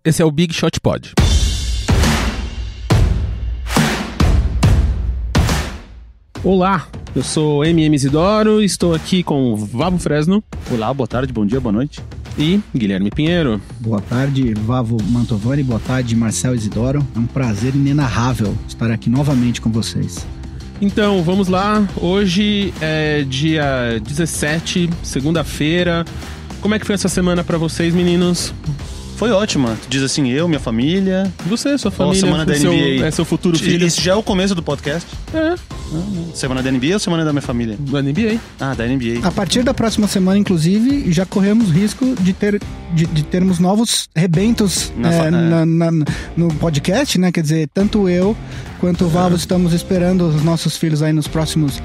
Esse é o Big Shot Pod. Olá, eu sou MM Isidoro, estou aqui com o Vavo Fresno. Olá, boa tarde, bom dia, boa noite. E Guilherme Pinheiro. Boa tarde, Vavo Mantovani, boa tarde, Marcel Isidoro. É um prazer inenarrável estar aqui novamente com vocês. Então, vamos lá. Hoje é dia 17, segunda-feira. Como é que foi essa semana pra vocês, meninos? Foi ótima. Tu diz assim, eu, minha família... Você, sua família. Semana da NBA. Seu futuro filho. Esse já é o começo do podcast? É. Semana da NBA ou semana da minha família? Da NBA. Ah, da NBA. A partir da próxima semana, inclusive, já corremos risco de termos novos rebentos no podcast, né? Quer dizer, tanto eu quanto o Vavo estamos esperando os nossos filhos aí nos próximos...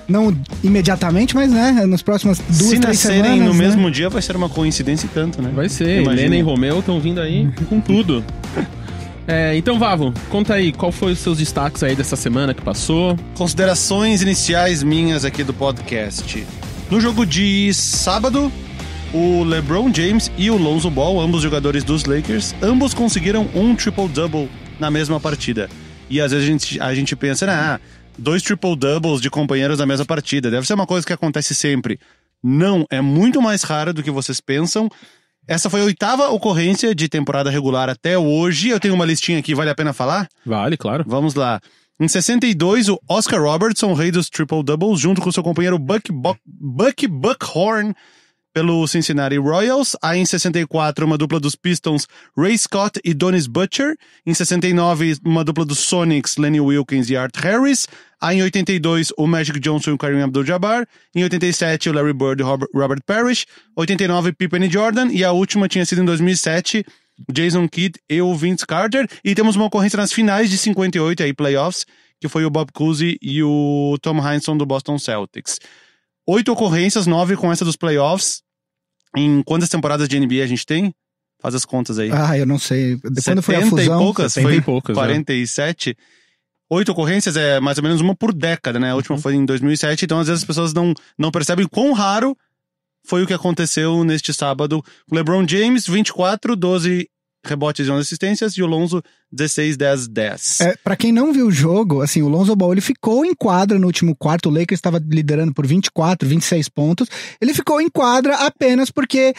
Não imediatamente, mas né, nas próximas 2-3 semanas. Se nascerem no mesmo dia, vai ser uma coincidência e tanto, né? Vai ser. Helena e Romeu estão vindo aí com tudo. Então, Vavo, conta aí, qual foi os seus destaques aí dessa semana que passou? Considerações iniciais minhas aqui do podcast. No jogo de sábado, o LeBron James e o Lonzo Ball, ambos jogadores dos Lakers, ambos conseguiram um triple-double na mesma partida. E às vezes a gente pensa, 2 triple-doubles de companheiros na mesma partida. Deve ser uma coisa que acontece sempre. Não, é muito mais raro do que vocês pensam. Essa foi a 8ª ocorrência de temporada regular até hoje. Eu tenho uma listinha aqui, vale a pena falar? Vale, claro. Vamos lá. Em 62, o Oscar Robertson, rei dos triple-doubles, junto com seu companheiro Bucky Buckhorn, pelo Cincinnati Royals. Aí em 64, uma dupla dos Pistons, Ray Scott e Donis Butcher. Em 69, uma dupla dos Sonics, Lenny Wilkins e Art Harris. Aí em 82, o Magic Johnson e o Kareem Abdul-Jabbar. Em 87, o Larry Bird e Robert Parrish. 89, Pippen e Jordan. E a última tinha sido em 2007, Jason Kidd e o Vince Carter. E temos uma ocorrência nas finais de 58, aí playoffs, que foi o Bob Cousy e o Tom Heinsohn do Boston Celtics. 8 ocorrências, 9 com essa dos playoffs. Em quantas temporadas de NBA a gente tem? Faz as contas aí. Eu não sei. Quando foi a fusão? 70 e poucas? 70 e poucas, 47. 8 ocorrências é mais ou menos uma por década, né? A última foi em 2007, então às vezes as pessoas não percebem quão raro foi o que aconteceu neste sábado. O LeBron James, 24, 12 rebotes e 11 assistências, e o Lonzo, 16, 10, 10. Pra quem não viu o jogo, assim, o Lonzo Ball, ele ficou em quadra no último quarto, o Lakers estava liderando por 24, 26 pontos, ele ficou em quadra apenas porque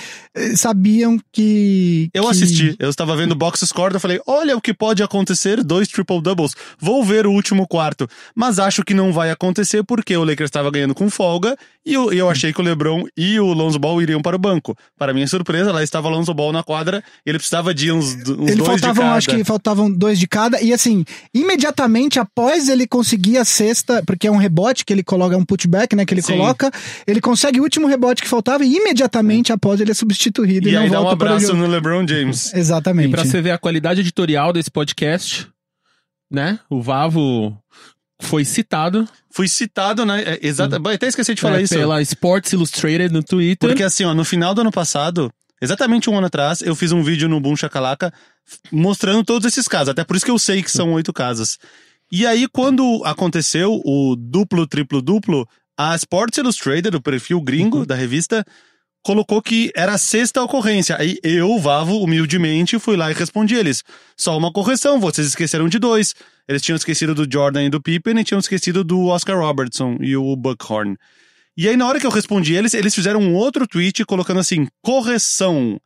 sabiam que... Eu assisti, eu estava vendo o box score, eu falei, olha o que pode acontecer, 2 triple-doubles, vou ver o último quarto, mas acho que não vai acontecer porque o Lakers estava ganhando com folga, e eu achei que o LeBron e o Lonzo Ball iriam para o banco. Para minha surpresa, lá estava o Lonzo Ball na quadra, ele precisava de uns 2 de cada. Acho que faltavam 2 de cada, e assim, imediatamente após ele conseguir a sexta, porque é um rebote que ele coloca, é um putback, né, que ele coloca, ele consegue o último rebote que faltava, e imediatamente após ele é substituído. E não aí volta dá um abraço para o no LeBron James. Exatamente. E pra você ver a qualidade editorial desse podcast, né, o Vavo foi citado. Fui citado, né? Até esqueci de falar isso. Pela Sports Illustrated no Twitter. Porque assim, no final do ano passado, exatamente um ano atrás, eu fiz um vídeo no Boom Shakalaka mostrando todos esses casos. Até por isso que eu sei que são 8 casos. E aí, quando aconteceu o duplo, triplo, duplo, a Sports Illustrated, o perfil gringo da revista, colocou que era a 6ª ocorrência. Aí eu, Vavo, humildemente, fui lá e respondi eles. Só uma correção, vocês esqueceram de 2. Eles tinham esquecido do Jordan e do Pippen e tinham esquecido do Oscar Robertson e o Buckhorn. E aí, na hora que eu respondi eles fizeram um outro tweet colocando assim, correção.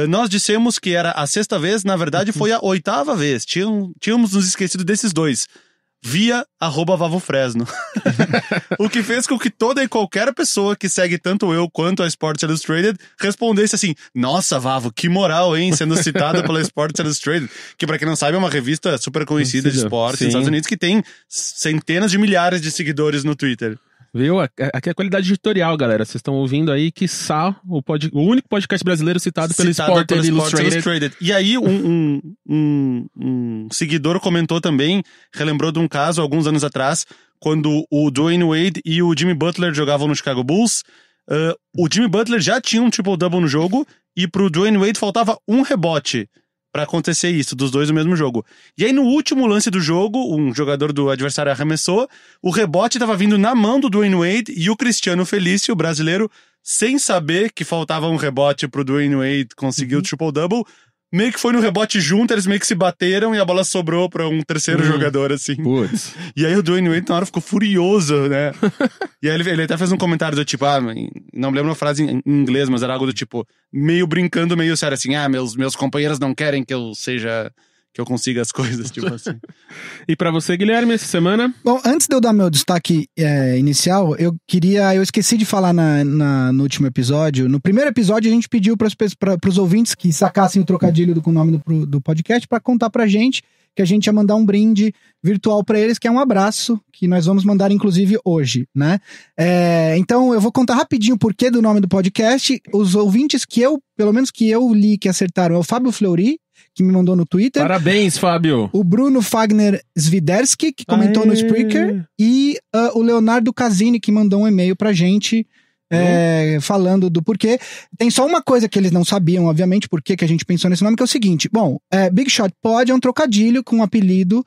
Nós dissemos que era a 6ª vez, na verdade foi a 8ª vez. Tínhamos nos esquecido desses 2. Via @VavoFresno. O que fez com que toda e qualquer pessoa que segue tanto eu quanto a Sports Illustrated respondesse assim, nossa, Vavo, que moral, hein, sendo citada pela Sports Illustrated, que pra quem não sabe é uma revista super conhecida de esportes nos Estados Unidos que tem centenas de milhares de seguidores no Twitter. Viu? Aqui é a qualidade editorial, galera. Vocês estão ouvindo aí, quiçá, o único podcast brasileiro citado pelo Sports Illustrated. E aí, um seguidor comentou também, relembrou de um caso, alguns anos atrás, quando o Dwayne Wade e o Jimmy Butler jogavam no Chicago Bulls. O Jimmy Butler já tinha um triple-double no jogo, e pro Dwayne Wade faltava um rebote pra acontecer isso, dos dois no mesmo jogo. E aí no último lance do jogo, um jogador do adversário arremessou, o rebote tava vindo na mão do Dwayne Wade e o Cristiano Felício, o brasileiro, sem saber que faltava um rebote pro Dwayne Wade conseguir o triple-double, meio que foi no rebote junto, eles meio que se bateram e a bola sobrou pra um terceiro jogador, assim. Putz. E aí o Dwayne Wade na hora ficou furioso, né? E aí ele até fez um comentário do tipo, não me lembro uma frase em inglês, mas era algo do tipo, meio brincando, meio sério, assim, meus companheiros não querem que eu consiga as coisas, tipo assim. E pra você, Guilherme, essa semana? Bom, antes de eu dar meu destaque inicial, eu esqueci de falar no último episódio. No primeiro episódio, a gente pediu para os ouvintes que sacassem o trocadilho com o nome do podcast para contar pra gente que a gente ia mandar um brinde virtual para eles, que é um abraço, que nós vamos mandar, inclusive, hoje, né? Então, eu vou contar rapidinho o porquê do nome do podcast. Os ouvintes pelo menos que eu li que acertaram, é o Fábio Fleury, que me mandou no Twitter. Parabéns, Fábio! O Bruno Fagner Swiderski, que comentou no Spreaker. E o Leonardo Casini, que mandou um e-mail pra gente falando do porquê. Tem só uma coisa que eles não sabiam, obviamente, por que a gente pensou nesse nome, que é o seguinte. Bom, Big Shot Pod é um trocadilho com o apelido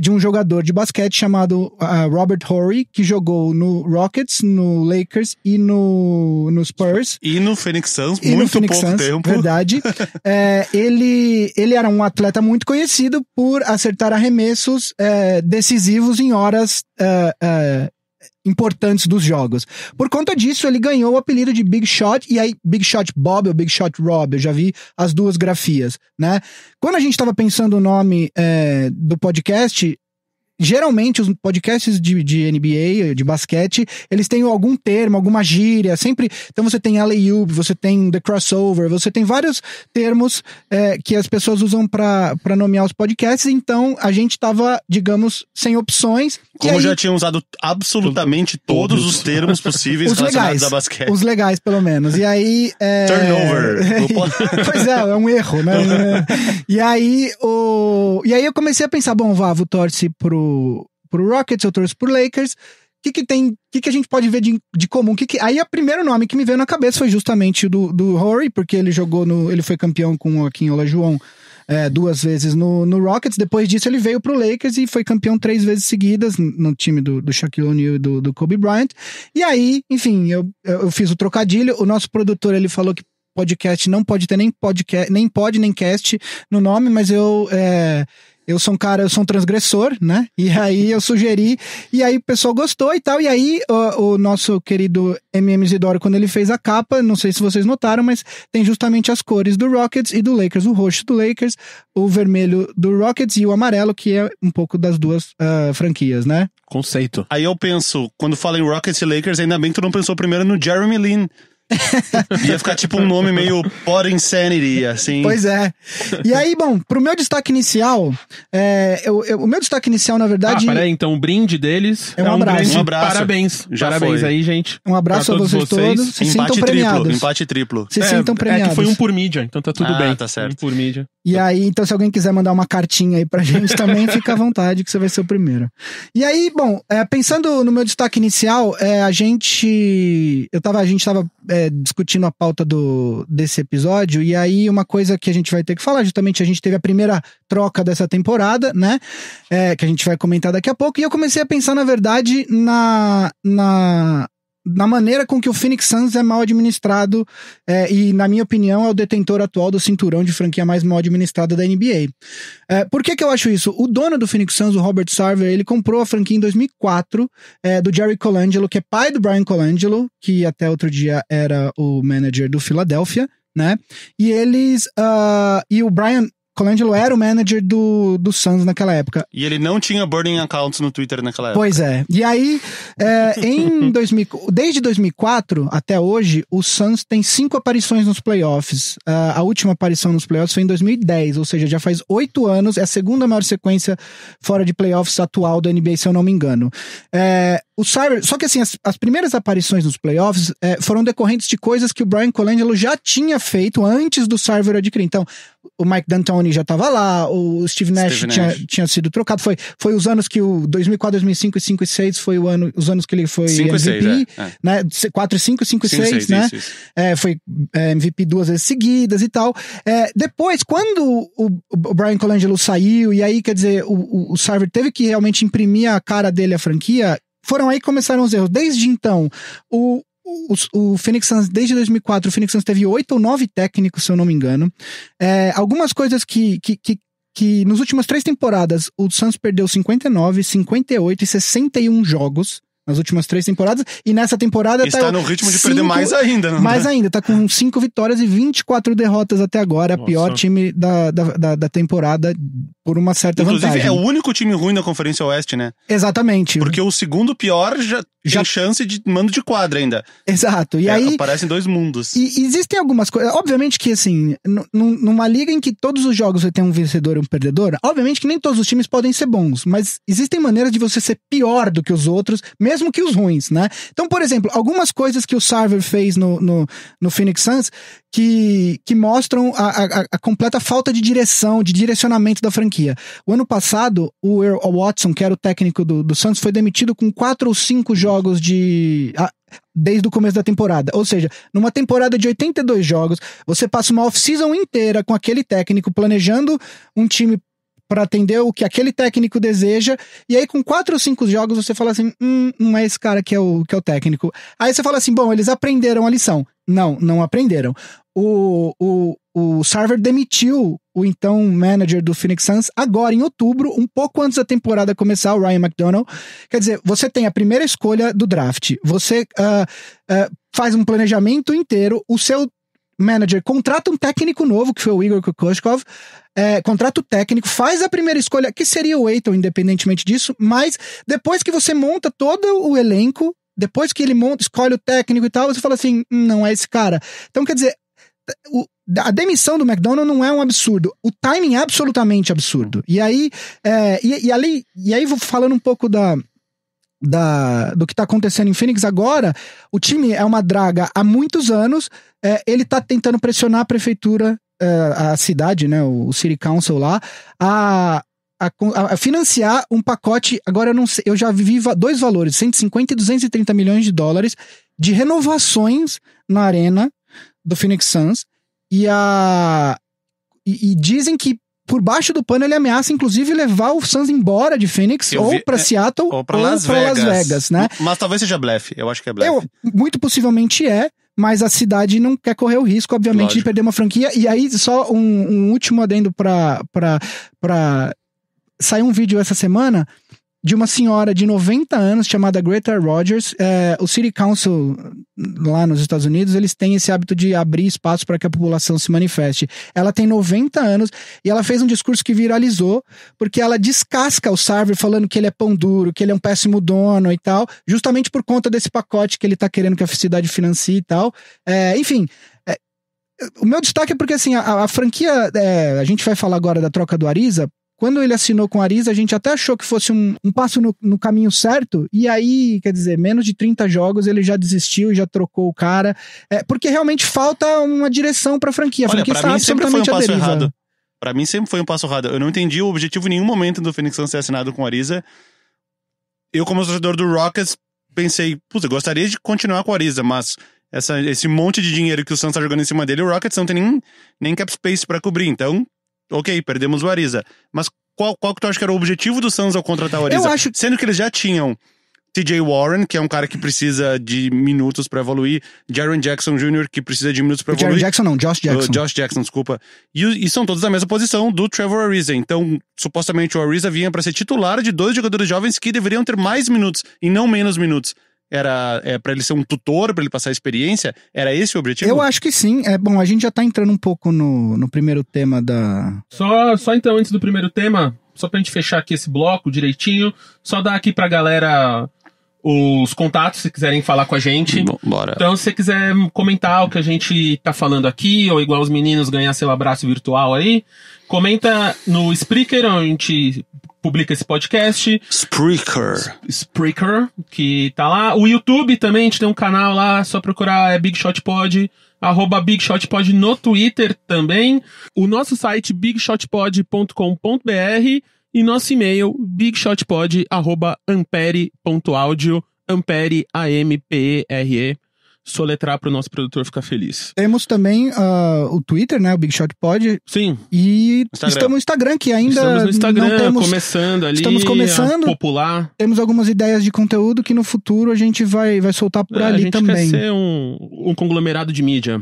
de um jogador de basquete chamado Robert Horry, que jogou no Rockets, no Lakers e no Spurs. E no Phoenix Suns, muito pouco tempo. Verdade. Ele era um atleta muito conhecido por acertar arremessos decisivos em horas importantes dos jogos. Por conta disso, ele ganhou o apelido de Big Shot, e aí Big Shot Bob ou Big Shot Rob, eu já vi as duas grafias, né? Quando a gente estava pensando o nome do podcast, geralmente os podcasts de NBA, de basquete, eles têm algum termo, alguma gíria, sempre. Então você tem alley-oop, você tem the crossover, você tem vários termos que as pessoas usam pra nomear os podcasts. Então a gente tava, digamos, sem opções. Como já tinha usado absolutamente todos os termos possíveis relacionados a basquete. Os legais, pelo menos. E aí... Turnover. Pois é um erro, né? E aí eu comecei a pensar, bom, Vavo torce pro Rockets, eu torço pro Lakers. O que a gente pode ver de comum? Aí o primeiro nome que me veio na cabeça foi justamente o do Horry, porque ele ele foi campeão com o Joaquim Olajuwon 2 vezes no Rockets. Depois disso ele veio pro Lakers e foi campeão 3 vezes seguidas no time do Shaquille O'Neal e do Kobe Bryant. E aí, enfim, eu fiz o trocadilho. O nosso produtor, ele falou que podcast não pode ter nem cast no nome, mas eu sou um transgressor, né? E aí eu sugeri, e aí o pessoal gostou e tal. E aí o nosso querido MM Isidoro, quando ele fez a capa, não sei se vocês notaram, mas tem justamente as cores do Rockets e do Lakers. O roxo do Lakers, o vermelho do Rockets e o amarelo, que é um pouco das duas franquias, né? Conceito. Aí eu penso, quando fala em Rockets e Lakers, ainda bem que tu não pensou primeiro no Jeremy Lin. Ia ficar tipo um nome meio Pod Insanity, assim. Pois é. E aí, bom, pro meu destaque inicial, o meu destaque inicial, na verdade... peraí, então o brinde deles é um abraço. Um abraço. Parabéns. Já Parabéns foi. aí, gente. Um abraço a vocês todos. Se sintam premiados. Empate triplo. Se sintam premiados. É que foi um por mídia, então tá tudo bem. Tá certo. Um por mídia. E aí, então, se alguém quiser mandar uma cartinha aí pra gente também, fica à vontade que você vai ser o primeiro. E aí, bom, pensando no meu destaque inicial, a gente tava discutindo a pauta desse episódio, e aí uma coisa que a gente vai ter que falar, justamente a gente teve a primeira troca dessa temporada, né, que a gente vai comentar daqui a pouco, e eu comecei a pensar, na verdade, na maneira com que o Phoenix Suns é mal administrado e, na minha opinião, é o detentor atual do cinturão de franquia mais mal administrada da NBA. Por que eu acho isso? O dono do Phoenix Suns, o Robert Sarver, ele comprou a franquia em 2004 do Jerry Colangelo, que é pai do Brian Colangelo, que até outro dia era o manager do Philadelphia, né? E o Brian Colangelo era o manager do Suns naquela época. E ele não tinha burning accounts no Twitter naquela época. Pois é. E aí, desde 2004 até hoje, o Suns tem 5 aparições nos playoffs. A última aparição nos playoffs foi em 2010, ou seja, já faz 8 anos. É a segunda maior sequência fora de playoffs atual da NBA, se eu não me engano. O Sarver, só que assim, as primeiras aparições nos playoffs foram decorrentes de coisas que o Brian Colangelo já tinha feito antes do Sarver adquirir. Então, o Mike D'Antoni já estava lá, o Steve Nash tinha sido trocado. Foi os anos que o 2004, 2005, 5 e 6 foi os anos que ele foi 5 MVP, 6, né? 4 e 5, 5 e 6, né? Isso. Foi MVP 2 vezes seguidas e tal. Depois, quando o Brian Colangelo saiu, e aí, quer dizer, o Sarver teve que realmente imprimir a cara dele à franquia, foram aí que começaram os erros. Desde então, o Phoenix Suns, desde 2004, o Phoenix Suns teve 8 ou 9 técnicos, se eu não me engano. Algumas coisas que nas últimas 3 temporadas, o Suns perdeu 59, 58 e 61 jogos. Nas últimas 3 temporadas, e nessa temporada está no ritmo de perder mais ainda, não mais ainda, tá com 5 vitórias e 24 derrotas até agora. Nossa. Pior time da temporada por uma certa vantagem. Inclusive, é o único time ruim da Conferência Oeste, né? Exatamente. Porque o segundo pior já tem chance de mando de quadra ainda. Exato. E aí aparecem 2 mundos. E existem algumas coisas. Obviamente que, assim, numa liga em que todos os jogos você tem um vencedor e um perdedor, obviamente que nem todos os times podem ser bons, mas existem maneiras de você ser pior do que os outros, mesmo que os ruins, né? Então, por exemplo, algumas coisas que o Sarver fez no Phoenix Suns que mostram a completa falta de direção, de direcionamento da franquia. O ano passado, o Watson, que era o técnico do Suns, foi demitido com 4 ou 5 jogos desde o começo da temporada. Ou seja, numa temporada de 82 jogos, você passa uma off-season inteira com aquele técnico planejando um time para atender o que aquele técnico deseja, e aí com 4 ou 5 jogos você fala assim, não é esse cara que é o técnico. Aí você fala assim, bom, eles aprenderam a lição. Não aprenderam. O Sarver demitiu o então manager do Phoenix Suns agora em outubro, um pouco antes da temporada começar, o Ryan McDonough. Quer dizer, você tem a primeira escolha do draft, você faz um planejamento inteiro, o seu manager contrata um técnico novo, que foi o Igor Kokoshkov, contrata o técnico, faz a primeira escolha, que seria o Ayton, independentemente disso, mas depois que você monta todo o elenco, depois que ele escolhe o técnico e tal, você fala assim, não é esse cara. Então, quer dizer, a demissão do McDonough não é um absurdo, o timing é absolutamente absurdo. E aí, falando um pouco do que tá acontecendo em Phoenix agora, o time é uma draga há muitos anos, ele tá tentando pressionar a prefeitura, a cidade, né, o City Council lá, a financiar um pacote, agora eu não sei, eu já vi 2 valores, 150 e 230 milhões de dólares de renovações na arena do Phoenix Suns, e dizem que por baixo do pano ele ameaça inclusive levar o Suns embora de Phoenix, ou pra Seattle ou pra Las Vegas, né? Mas talvez seja blefe, eu acho que é blefe. Muito possivelmente mas a cidade não quer correr o risco, obviamente, Lógico. De perder uma franquia. E aí, só um último adendo pra sair um vídeo essa semana de uma senhora de 90 anos chamada Greta Rogers. O City Council lá nos Estados Unidos, eles têm esse hábito de abrir espaço para que a população se manifeste. Ela tem 90 anos e ela fez um discurso que viralizou porque ela descasca o Sarver falando que ele é pão duro, que ele é um péssimo dono e tal, justamente por conta desse pacote que ele tá querendo que a cidade financie e tal. Enfim, o meu destaque é porque assim, a franquia, a gente vai falar agora da troca do Ariza. Quando ele assinou com a Ariza, a gente até achou que fosse um passo no caminho certo, e aí, quer dizer, menos de 30 jogos ele já desistiu e já trocou o cara, porque realmente falta uma direção pra franquia. A franquia está absolutamente à deriva. Errado. Pra mim sempre foi um passo errado. Eu não entendi o objetivo em nenhum momento do Phoenix Suns ter assinado com a Ariza. Eu, como torcedor do Rockets, pensei, eu gostaria de continuar com a Ariza, mas esse monte de dinheiro que o Suns tá jogando em cima dele, o Rockets não tem nem cap space pra cobrir, então... Ok, perdemos o Ariza. Mas qual que tu acha que era o objetivo do Suns ao contratar o Ariza? Sendo que eles já tinham TJ Warren, que é um cara que precisa de minutos pra evoluir, Jaren Jackson Jr., que precisa de minutos pra evoluir. Jaren Jackson não, Josh Jackson. Josh Jackson, desculpa. E são todos da mesma posição do Trevor Ariza. Então, supostamente o Ariza vinha pra ser titular de 2 jogadores jovens que deveriam ter mais minutos e não menos minutos. Pra ele ser um tutor, pra ele passar experiência? Era esse o objetivo? Eu acho que sim. Bom, a gente já tá entrando um pouco no primeiro tema da... Só então, antes do primeiro tema, só pra gente fechar aqui esse bloco direitinho, só dar aqui pra galera os contatos, se quiserem falar com a gente. Bora. Então, se você quiser comentar o que a gente tá falando aqui, ou igual os meninos ganhar seu abraço virtual aí, comenta no Spreaker, onde a gente publica esse podcast. Spreaker, que tá lá. O YouTube também, a gente tem um canal lá, só procurar Big Shot Pod, @BigShotPod no Twitter também. O nosso site, bigshotpod.com.br, e nosso e-mail, bigshotpod@ampere.audio, Ampere, AMPERE. soletrar pro nosso produtor ficar feliz. Temos também o Twitter, né? O Big Shot Pod. Sim. E estamos no Instagram, que ainda estamos no Instagram, não temos, começando ali. Estamos começando. Popular. Temos algumas ideias de conteúdo que no futuro a gente vai soltar por ali também. A gente quer ser um conglomerado de mídia.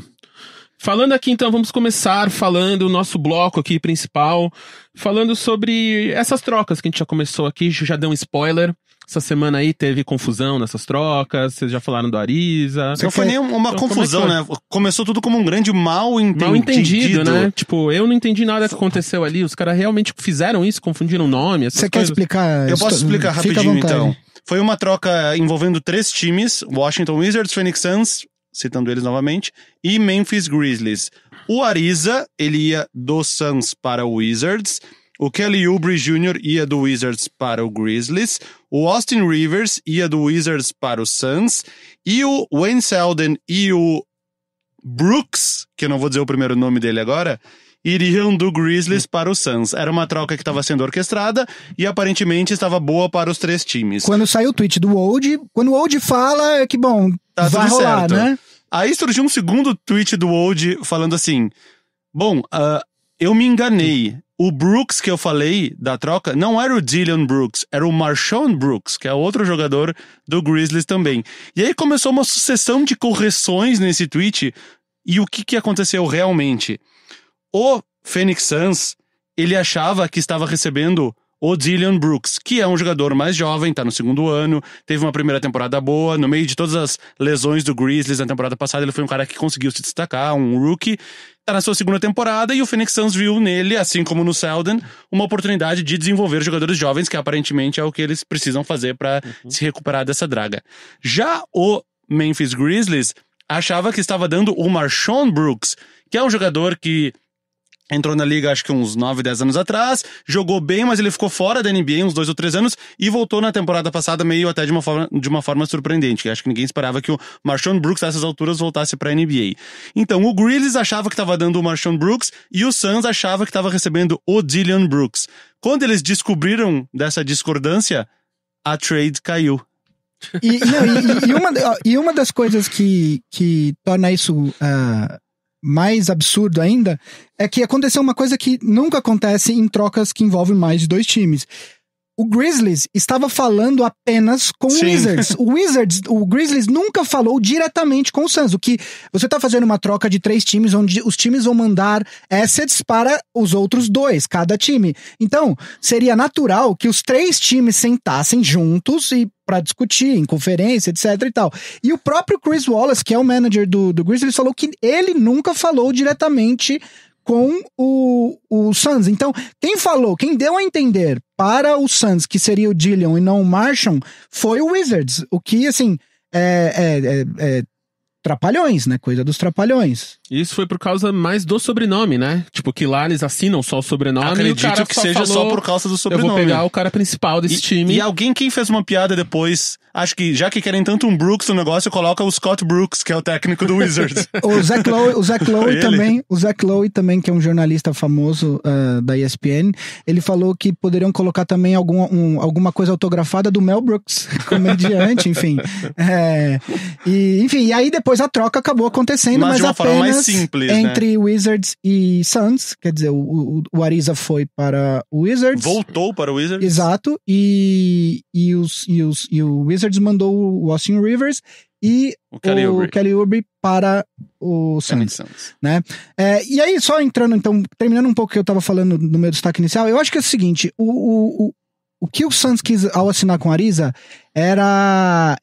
Falando aqui, então, vamos começar falando o nosso bloco aqui principal, falando sobre essas trocas que a gente já começou aqui, já deu um spoiler. Essa semana aí teve confusão nessas trocas, vocês já falaram do Ariza. Não foi nem uma confusão, né? Começou tudo como um grande mal entendido, né? Tipo, eu não entendi nada que aconteceu ali, os caras realmente fizeram isso, confundiram o nome, essas Você coisas. Quer explicar? Eu posso explicar rapidinho, então. Foi uma troca envolvendo 3 times, Washington Wizards, Phoenix Suns, citando eles novamente, e Memphis Grizzlies. O Ariza, ele ia do Suns para o Wizards, o Kelly Oubre Jr. ia do Wizards para o Grizzlies, o Austin Rivers ia do Wizards para o Suns, e o Wayne Selden e o Brooks, que eu não vou dizer o primeiro nome dele agora, iriam do Grizzlies para o Suns. Era uma troca que estava sendo orquestrada e aparentemente estava boa para os 3 times. Quando saiu o tweet do Woj, quando o Woj fala, é que bom, tá vai tudo rolar, certo, né? Aí surgiu um segundo tweet do Woj falando assim, bom, eu me enganei. O Brooks que eu falei da troca não era o Dillon Brooks, era o Marshawn Brooks, que é outro jogador do Grizzlies também. E aí começou uma sucessão de correções nesse tweet. E o que aconteceu realmente? O Phoenix Suns, ele achava que estava recebendo o Dillon Brooks, que é um jogador mais jovem, tá no 2º ano, teve uma primeira temporada boa, no meio de todas as lesões do Grizzlies na temporada passada, ele foi um cara que conseguiu se destacar, um rookie, tá na sua 2ª temporada, e o Phoenix Suns viu nele, assim como no Selden, uma oportunidade de desenvolver jogadores jovens, que aparentemente é o que eles precisam fazer para se recuperar dessa draga. Já o Memphis Grizzlies achava que estava dando o Marshawn Brooks, que é um jogador que entrou na liga acho que uns 9, 10 anos atrás, jogou bem, mas ele ficou fora da NBA uns 2 ou 3 anos e voltou na temporada passada meio até de uma forma surpreendente, que acho que ninguém esperava que o Marshawn Brooks nessas alturas voltasse pra NBA. Então o Grizzlies achava que estava dando o Marshawn Brooks e o Suns achava que estava recebendo o Dillon Brooks. Quando eles descobriram dessa discordância, a trade caiu. E uma das coisas que torna isso mais absurdo ainda é que aconteceu uma coisa que nunca acontece em trocas que envolvem mais de 2 times. O Grizzlies estava falando apenas com o Wizards. O Grizzlies nunca falou diretamente com o Suns. O que você está fazendo uma troca de 3 times, onde os times vão mandar assets para os outros 2, cada time. Então, seria natural que os 3 times sentassem juntos e para discutir em conferência, etc e tal. E o próprio Chris Wallace, que é o manager do Grizzlies, falou que ele nunca falou diretamente com o Suns. Então, quem deu a entender para o Suns que seria o Dillon e não o Marshawn foi o Wizards. O que, assim, trapalhões, né? Coisa dos trapalhões. Isso foi por causa mais do sobrenome, né? Tipo, que lá eles assinam só o sobrenome. Acredito e o cara que seja só por causa do sobrenome. Eu vou pegar o cara principal desse time. E alguém quem fez uma piada depois, acho que já que querem tanto um Brooks no negócio, coloca o Scott Brooks, que é o técnico do Wizards. o Zach Lowe também, que é um jornalista famoso da ESPN, ele falou que poderiam colocar também alguma coisa autografada do Mel Brooks, comediante, enfim. E aí depois a troca acabou acontecendo, mas de uma forma mais apenas simples, entre Wizards e Suns, quer dizer, o Ariza foi para o Wizards. Voltou para o Wizards. Exato, e o Wizards mandou o Austin Rivers e o Kelly Oubre para o Suns, né? E aí, só entrando, então, terminando um pouco o que eu tava falando no meu destaque inicial, eu acho que é o seguinte, o que o Suns quis ao assinar com o Ariza era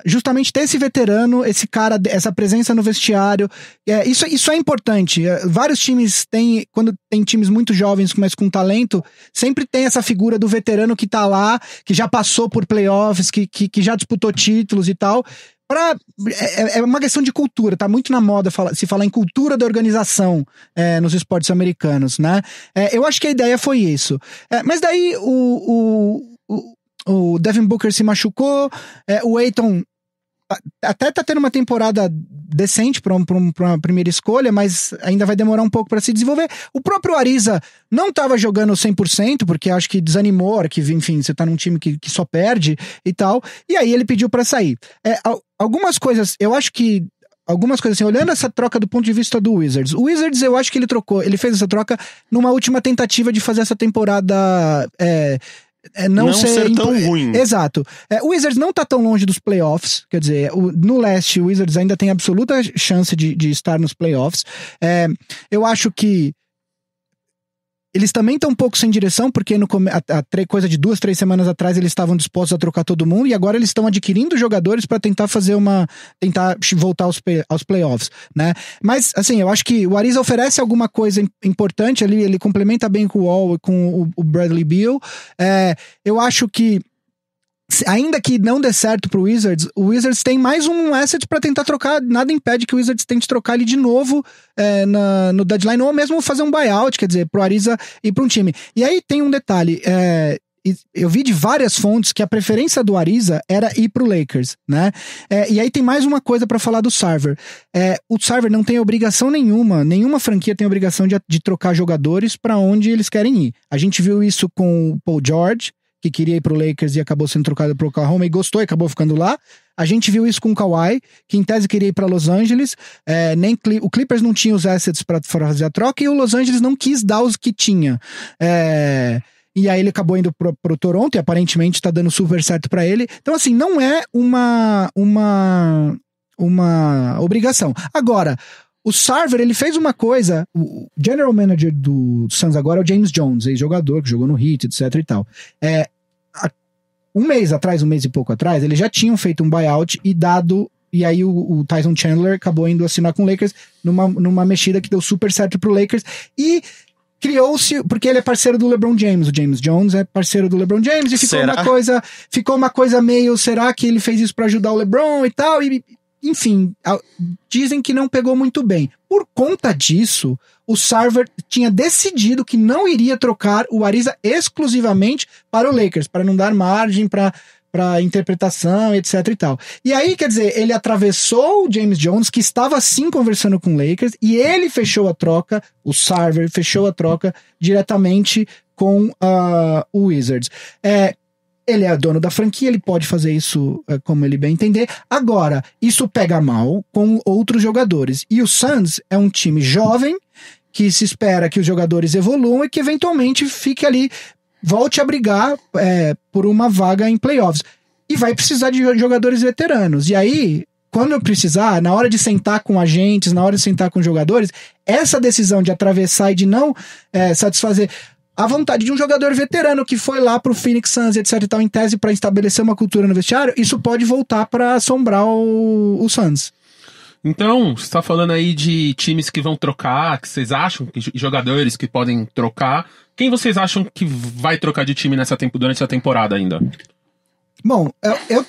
justamente ter esse veterano, esse cara, essa presença no vestiário. Isso é importante. Vários times têm, quando tem times muito jovens, mas com talento, sempre tem essa figura do veterano que tá lá, que já passou por playoffs, que já disputou títulos e tal. É uma questão de cultura, tá muito na moda se falar em cultura da organização nos esportes americanos, né? Eu acho que a ideia foi isso. Mas daí o Devin Booker se machucou, o Ayton até tá tendo uma temporada decente pra uma primeira escolha, mas ainda vai demorar um pouco pra se desenvolver. O próprio Ariza não tava jogando 100%, porque acho que desanimou, que enfim, você tá num time que só perde e tal, e aí ele pediu pra sair. Algumas coisas, eu acho que assim, olhando essa troca do ponto de vista do Wizards, o Wizards eu acho que ele fez essa troca numa última tentativa de fazer essa temporada não ser tão ruim. Exato. O Wizards não tá tão longe dos playoffs, quer dizer, no leste o Wizards ainda tem absoluta chance de estar nos playoffs. Eu acho que eles também estão um pouco sem direção, porque coisa de 2-3 semanas atrás eles estavam dispostos a trocar todo mundo, e agora eles estão adquirindo jogadores para tentar tentar voltar aos playoffs, né? Mas, assim, eu acho que o Ariza oferece alguma coisa importante ali, ele complementa bem com o Wall e com o Bradley Beal. Eu acho que ainda que não dê certo pro Wizards, o Wizards tem mais um asset pra tentar trocar, nada impede que o Wizards tente trocar ele de novo no deadline, ou mesmo fazer um buyout, quer dizer, pro Ariza e pra um time. E aí tem um detalhe, eu vi de várias fontes que a preferência do Ariza era ir pro Lakers, né? E aí tem mais uma coisa pra falar do Sarver. O Sarver não tem obrigação nenhuma franquia tem obrigação de trocar jogadores pra onde eles querem ir. A gente viu isso com o Paul George, que queria ir pro Lakers e acabou sendo trocado pro Oklahoma e gostou e acabou ficando lá. A gente viu isso com o Kawhi, que em tese queria ir pra Los Angeles. O Clippers não tinha os assets pra fazer a troca e o Los Angeles não quis dar os que tinha. E aí ele acabou indo pro Toronto e aparentemente tá dando super certo pra ele. Então, assim, não é uma obrigação. Agora, o Sarver, ele fez uma coisa, o general manager do Suns agora é o James Jones, ex-jogador que jogou no Heat, etc e tal. Um mês e pouco atrás, eles já tinham feito um buyout e aí o Tyson Chandler acabou indo assinar com o Lakers numa mexida que deu super certo pro Lakers e criou-se, porque ele é parceiro do LeBron James, o James Jones é parceiro do LeBron James e ficou uma coisa meio, será que ele fez isso pra ajudar o LeBron e tal, e enfim, dizem que não pegou muito bem. Por conta disso, o Sarver tinha decidido que não iria trocar o Ariza exclusivamente para o Lakers, para não dar margem para interpretação, etc e tal. E aí, quer dizer, ele atravessou o James Jones, que estava sim conversando com o Lakers, e ele fechou a troca, o Sarver fechou a troca diretamente com o Wizards. Ele é dono da franquia, ele pode fazer isso como ele bem entender. Agora, isso pega mal com outros jogadores. E o Suns é um time jovem, que se espera que os jogadores evoluam e que eventualmente fique ali, volte a brigar por uma vaga em playoffs. E vai precisar de jogadores veteranos. E aí, quando eu precisar, na hora de sentar com agentes, na hora de sentar com jogadores, essa decisão de atravessar e de não satisfazer a vontade de um jogador veterano que foi lá pro Phoenix Suns, etc e tal, em tese para estabelecer uma cultura no vestiário, isso pode voltar para assombrar o Suns. Então, você tá falando aí de times que vão trocar, que vocês acham, jogadores que podem trocar. Quem vocês acham que vai trocar de time durante a temporada ainda? Bom,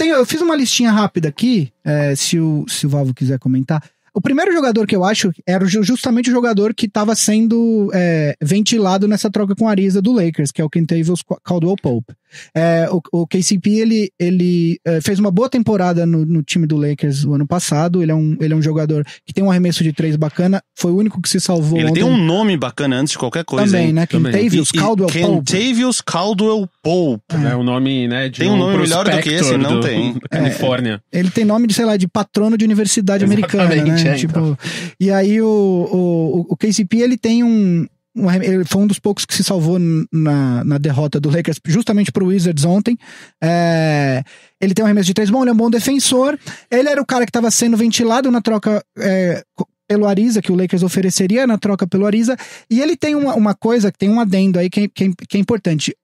eu fiz uma listinha rápida aqui, se o Valvo quiser comentar. O primeiro jogador que eu acho era justamente o jogador que estava sendo ventilado nessa troca com a Ariza do Lakers, que é o Kentavious Caldwell-Pope. O KCP, ele fez uma boa temporada no time do Lakers o ano passado. Ele é um jogador que tem um arremesso de 3 bacana. Foi o único que se salvou. Ele tem um nome bacana antes de qualquer coisa. Também, hein? né? Kentavious Caldwell-Pope. Kentavious Caldwell-Pope. É um nome, né? Tem um nome melhor do que esse? Não tem. Califórnia. Ele tem nome de, sei lá, de patrono de universidade americana, né? Tipo, e aí o KCP, ele tem ele foi um dos poucos que se salvou na derrota do Lakers justamente pro Wizards ontem. Ele tem um arremesso de 3 bom, ele é um bom defensor. Ele era o cara que estava sendo ventilado na troca pelo Ariza, que o Lakers ofereceria na troca pelo Ariza. E ele tem uma coisa, que tem um adendo aí que é importante.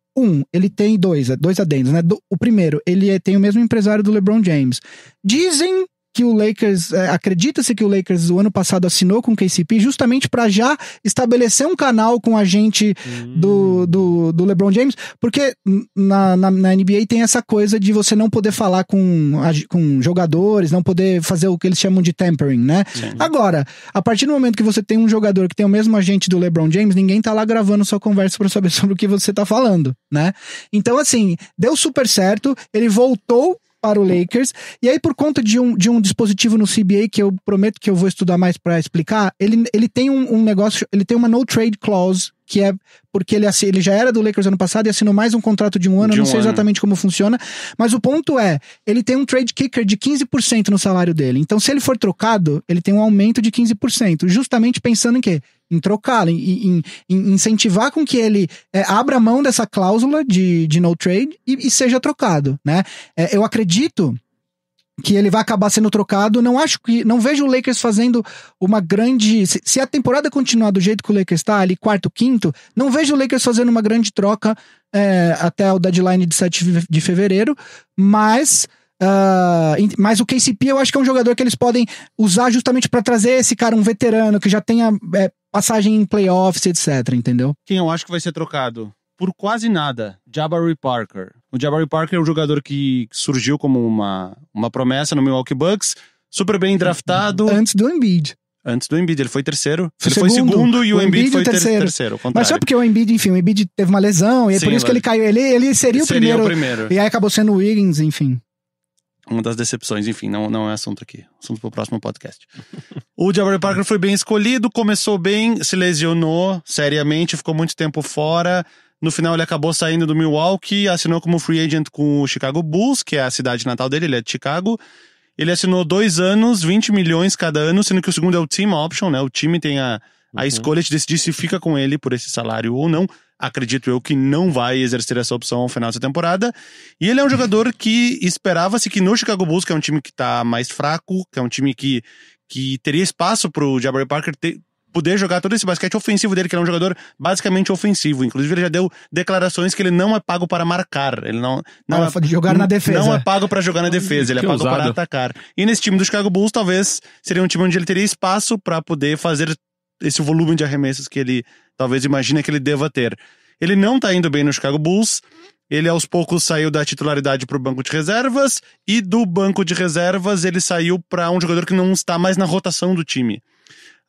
Ele tem dois adendos, né? O primeiro, ele tem o mesmo empresário do LeBron James. Dizem que o Lakers, acredita-se que o Lakers o ano passado assinou com o KCP justamente para já estabelecer um canal com a gente do LeBron James, porque na NBA tem essa coisa de você não poder falar com jogadores, não poder fazer o que eles chamam de tampering, né? Sim. Agora, a partir do momento que você tem um jogador que tem o mesmo agente do LeBron James, ninguém tá lá gravando sua conversa para saber sobre o que você tá falando, né? Então, assim, deu super certo, ele voltou para o Lakers. E aí, por conta de um dispositivo no CBA, que eu prometo que eu vou estudar mais para explicar, ele tem um negócio, ele tem uma no trade clause, que é porque ele já era do Lakers ano passado e assinou mais um contrato de um ano, eu não sei exatamente como funciona, mas o ponto é, ele tem um trade kicker de 15% no salário dele. Então, se ele for trocado, ele tem um aumento de 15%, justamente pensando em quê? Em trocá-lo, em incentivar com que ele abra mão dessa cláusula de no trade e seja trocado, né? Eu acredito que ele vai acabar sendo trocado. Não vejo o Lakers fazendo uma grande... Se a temporada continuar do jeito que o Lakers está, ali quarto, quinto, não vejo o Lakers fazendo uma grande troca até o deadline de 7 de fevereiro, mas o KCP eu acho que é um jogador que eles podem usar justamente para trazer esse cara, um veterano, que já tenha passagem em playoffs, etc, entendeu? Quem eu acho que vai ser trocado? Por quase nada, Jabari Parker. O Jabari Parker é um jogador que surgiu como uma promessa no Milwaukee Bucks, super bem draftado. Antes do Embiid. Ele foi terceiro. Ele foi segundo e o Embiid foi terceiro. Mas só porque o Embiid teve uma lesão, e é por isso que ele caiu. Ele seria o primeiro. E aí acabou sendo o Wiggins, enfim. Uma das decepções, enfim, não é assunto aqui. Assunto pro próximo podcast. O Jabari Parker foi bem escolhido, começou bem, se lesionou seriamente, ficou muito tempo fora. No final ele acabou saindo do Milwaukee, assinou como free agent com o Chicago Bulls, que é a cidade natal dele, ele é de Chicago. Ele assinou 2 anos, 20 milhões cada ano, sendo que o segundo é o team option, né? O time tem a escolha de decidir se fica com ele por esse salário ou não. Acredito eu que não vai exercer essa opção ao final dessa temporada. E ele é um jogador que esperava-se que no Chicago Bulls, que é um time que tá mais fraco, que é um time que teria espaço pro Jabari Parker poder jogar todo esse basquete ofensivo dele, que ele é um jogador basicamente ofensivo. Inclusive, ele já deu declarações que ele não é pago para marcar. Ele não é jogar na defesa. Não é pago para jogar na defesa, ele é pago para atacar. E nesse time do Chicago Bulls, talvez seria um time onde ele teria espaço para poder fazer esse volume de arremessos que ele talvez imagine que ele deva ter. Ele não tá indo bem no Chicago Bulls. Ele aos poucos saiu da titularidade pro banco de reservas, e do banco de reservas ele saiu para um jogador que não está mais na rotação do time.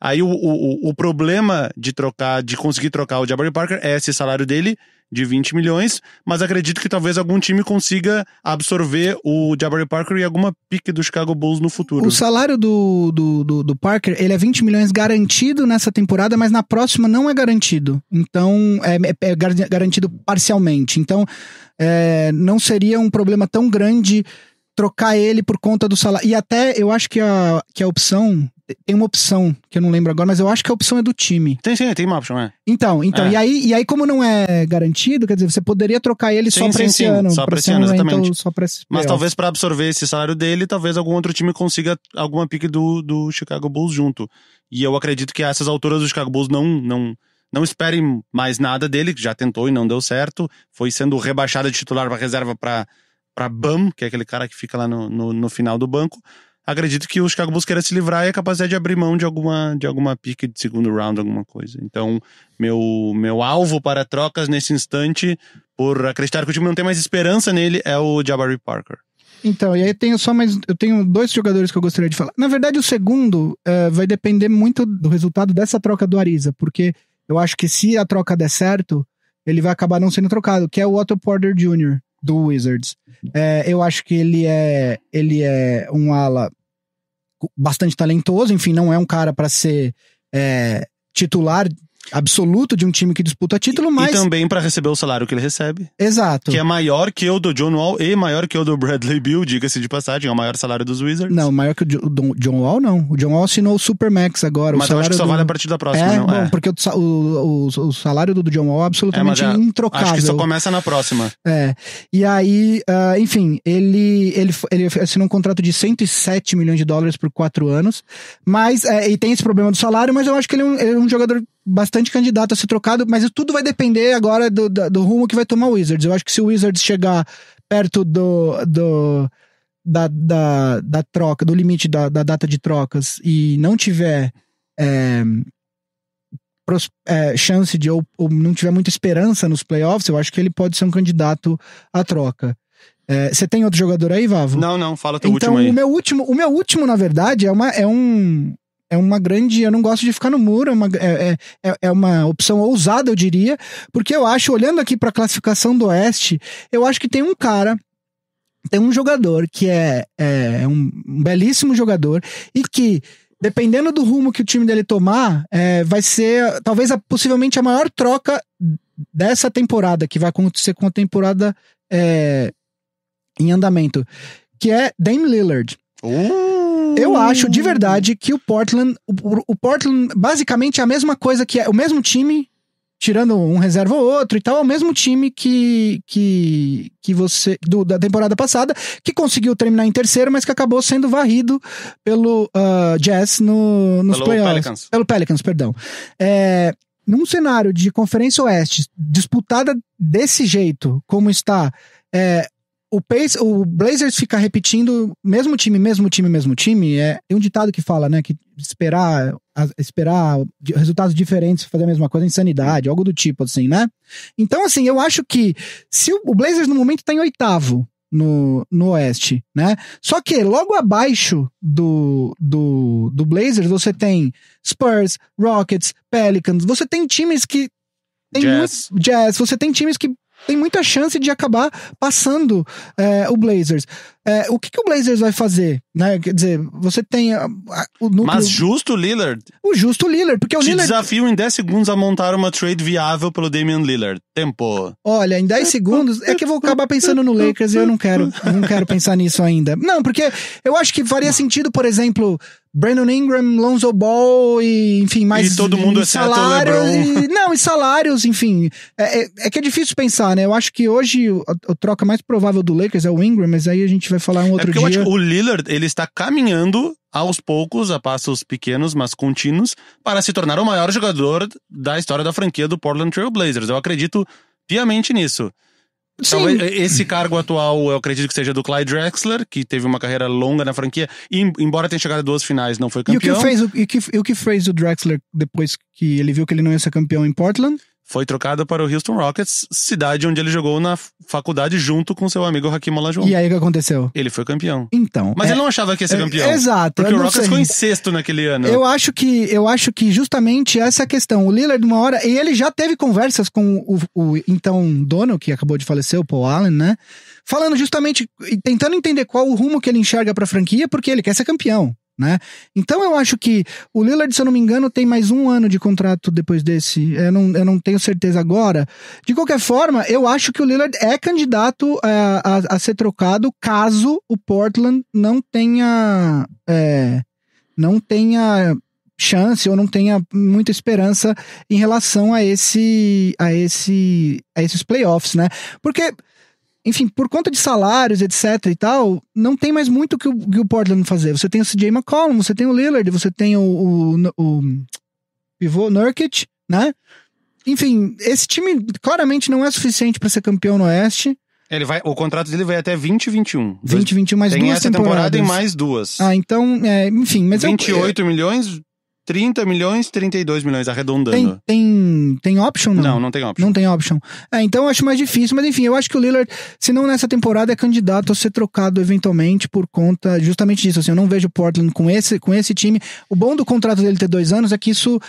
Aí o problema de conseguir trocar o Jabari Parker é esse salário dele, de 20 milhões, mas acredito que talvez algum time consiga absorver o Jabari Parker e alguma pique do Chicago Bulls no futuro. O salário do Parker, ele é 20 milhões garantido nessa temporada, mas na próxima não é garantido. Então, é garantido parcialmente. Então, não seria um problema tão grande trocar ele por conta do salário. E até, eu acho que a opção... Tem uma opção, que eu não lembro agora, mas eu acho que a opção é do time. Tem uma opção, Então, E aí como não é garantido, quer dizer, você poderia trocar ele só pra esse ano. Só pra esse ano, exatamente. Só pra esse mas talvez pra absorver esse salário dele, talvez algum outro time consiga alguma pique do Chicago Bulls junto. E eu acredito que a essas alturas do Chicago Bulls não esperem mais nada dele, que já tentou e não deu certo. Foi sendo rebaixado de titular pra reserva pra Bam, que é aquele cara que fica lá no final do banco. Acredito que o Chicago Bulls queira se livrar e a capacidade de abrir mão de alguma pique de segundo round, alguma coisa. Então, meu alvo para trocas nesse instante, por acreditar que o time não tem mais esperança nele, é o Jabari Parker. Então, e aí eu tenho 2 jogadores que eu gostaria de falar. Na verdade, o segundo vai depender muito do resultado dessa troca do Ariza, porque eu acho que se a troca der certo, ele vai acabar não sendo trocado, que é o Otto Porter Jr., do Wizards. Eu acho que ele é um ala bastante talentoso, enfim, não é um cara para ser titular absoluto de um time que disputa título, mas... E também para receber o salário que ele recebe. Exato. Que é maior que o do John Wall e maior que o do Bradley Beal, diga-se de passagem, é o maior salário dos Wizards. Não, maior que o John Wall não. O John Wall assinou o Supermax agora. Mas eu acho que só vale a partir da próxima, não? Bom, porque o salário do John Wall é absolutamente introcável. Acho que só começa na próxima. E aí, enfim, ele assinou um contrato de 107 milhões de dólares por 4 anos, mas, e tem esse problema do salário, mas eu acho que ele é um jogador bastante candidato a ser trocado, mas tudo vai depender agora do rumo que vai tomar o Wizards. Eu acho que se o Wizards chegar perto da troca, do limite da data de trocas, e não tiver chance de, ou não tiver muita esperança nos playoffs, eu acho que ele pode ser um candidato à troca. Você tem outro jogador aí, Vavo? Não, fala teu último aí. O meu último, na verdade, é uma grande... Eu não gosto de ficar no muro, é uma opção ousada, eu diria, porque eu acho, olhando aqui pra classificação do Oeste, eu acho que tem um cara tem um jogador que é um belíssimo jogador e que, dependendo do rumo que o time dele tomar, vai ser talvez possivelmente a maior troca dessa temporada, que vai acontecer com a temporada em andamento, que é Dame Lillard. Eu acho de verdade que o Portland basicamente é a mesma coisa, que é o mesmo time, tirando um reserva ou outro e tal, é o mesmo time que você, da temporada passada, que conseguiu terminar em terceiro, mas que acabou sendo varrido pelo Jazz nos playoffs. Pelo Pelicans, perdão. Num cenário de Conferência Oeste disputada desse jeito, como está, o Blazers ficar repetindo mesmo time, tem um ditado que fala, né, que esperar resultados diferentes, fazer a mesma coisa, insanidade, algo do tipo, assim, né? Então, assim, eu acho que se o Blazers no momento tá em 8º no Oeste, né? Só que logo abaixo do Blazers você tem Spurs, Rockets, Pelicans, você tem times que tem Jazz, você tem times que tem muita chance de acabar passando o Blazers. O que o Blazers vai fazer? Né? Quer dizer, você tem o núcleo... Mas justo o Lillard? O justo Lillard, porque o Lillard... desafio em 10 segundos a montar uma trade viável pelo Damian Lillard. Tempo. Olha, em 10 segundos, é que eu vou acabar pensando no Lakers e eu não quero pensar nisso ainda. Não, porque eu acho que faria sentido, por exemplo... Brandon Ingram, Lonzo Ball e, enfim, mais... E todo mundo exceto o LeBron. E salários, enfim. É que é difícil pensar, né? Eu acho que hoje a troca mais provável do Lakers é o Ingram, mas aí a gente vai falar um outro dia. Eu acho que o Lillard, ele está caminhando aos poucos, a passos pequenos, mas contínuos, para se tornar o maior jogador da história da franquia do Portland Trail Blazers. Eu acredito piamente nisso. Talvez esse cargo atual, eu acredito que seja do Clyde Drexler, que teve uma carreira longa na franquia, e embora tenha chegado a 2 finais, não foi campeão. E o que fez o Drexler depois que ele viu que ele não ia ser campeão em Portland? Foi trocado para o Houston Rockets, cidade onde ele jogou na faculdade junto com seu amigo Hakeem Olajuwon. E aí o que aconteceu? Ele foi campeão. Então. Mas ele não achava que ia ser campeão. Exato. Porque o Rockets ficou em sexto naquele ano. Eu acho que justamente essa é a questão. O Lillard, uma hora, e ele já teve conversas com o então dono, que acabou de falecer, o Paul Allen, né? Falando justamente, tentando entender qual o rumo que ele enxerga pra franquia, porque ele quer ser campeão. Né? Então eu acho que o Lillard, se eu não me engano, tem mais 1 ano de contrato depois desse. Eu não tenho certeza agora. De qualquer forma, eu acho que o Lillard é candidato a ser trocado caso o Portland não tenha chance ou não tenha muita esperança em relação a esses playoffs, né? Porque, enfim, por conta de salários, etc e tal, não tem mais muito que o Portland fazer. Você tem o CJ McCollum, você tem o Lillard, você tem o pivô Nurkic, né? Enfim, esse time claramente não é suficiente para ser campeão no Oeste. O contrato dele vai até 2021. 2021 mais 2 temporadas. Tem essa temporada e mais 2. Então, enfim... Mas 28 milhões... 30 milhões, 32 milhões, arredondando. Tem option, não? Não tem option. Não tem option. Então eu acho mais difícil, mas enfim, eu acho que o Lillard, se não nessa temporada, é candidato a ser trocado eventualmente por conta justamente disso. Assim, eu não vejo o Portland com esse time. O bom do contrato dele ter 2 anos é que isso,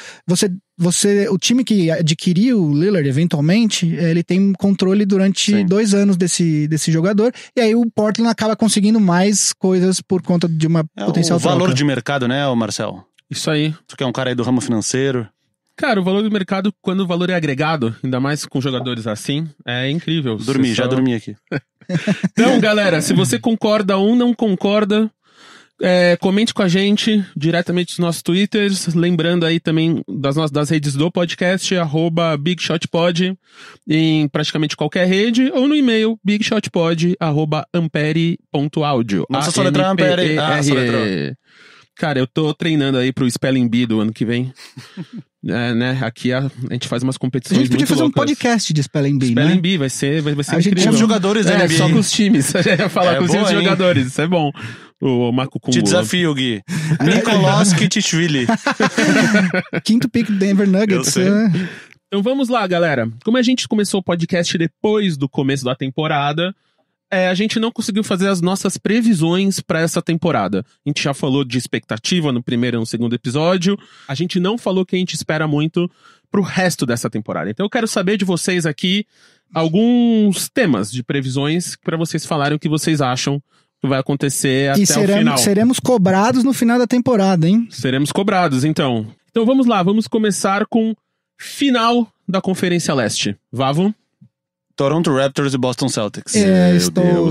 o time que adquiriu o Lillard eventualmente, ele tem controle durante 2 anos desse jogador, e aí o Portland acaba conseguindo mais coisas por conta de uma potencial troca. O valor de mercado, né, Marcel? Isso aí. Tu que é um cara aí do ramo financeiro. Cara, o valor do mercado, quando o valor é agregado, ainda mais com jogadores assim, é incrível. Já dormi aqui. Então, galera, se você concorda ou não concorda, comente com a gente diretamente nos nossos Twitters, lembrando aí também das redes do podcast, @BigShotPod, em praticamente qualquer rede, ou no e-mail, bigshotpod@ampere.audio. Nossa, só letra Ampere. Só letra. Cara, eu tô treinando aí pro Spelling Bee do ano que vem. Né? Aqui a gente faz umas competições muito loucas. A gente podia fazer um podcast de Spelling Bee, né? Spelling Bee vai ser incrível. Com os jogadores da NBA. Só com os times. Falar com os times jogadores, isso é bom. O Marco Kumbo. Te desafio, Gui. Nicolas Kitishvili. 5º pick do Denver Nuggets. Então vamos lá, galera. Como a gente começou o podcast depois do começo da temporada, a gente não conseguiu fazer as nossas previsões para essa temporada. A gente já falou de expectativa no primeiro e no segundo episódio. A gente não falou que a gente espera muito pro resto dessa temporada. Então eu quero saber de vocês aqui, alguns temas de previsões para vocês falarem o que vocês acham que vai acontecer até o final. Seremos cobrados no final da temporada, hein? Seremos cobrados, então. Então vamos lá, vamos começar com final da Conferência Leste. Vavo? Toronto Raptors e Boston Celtics.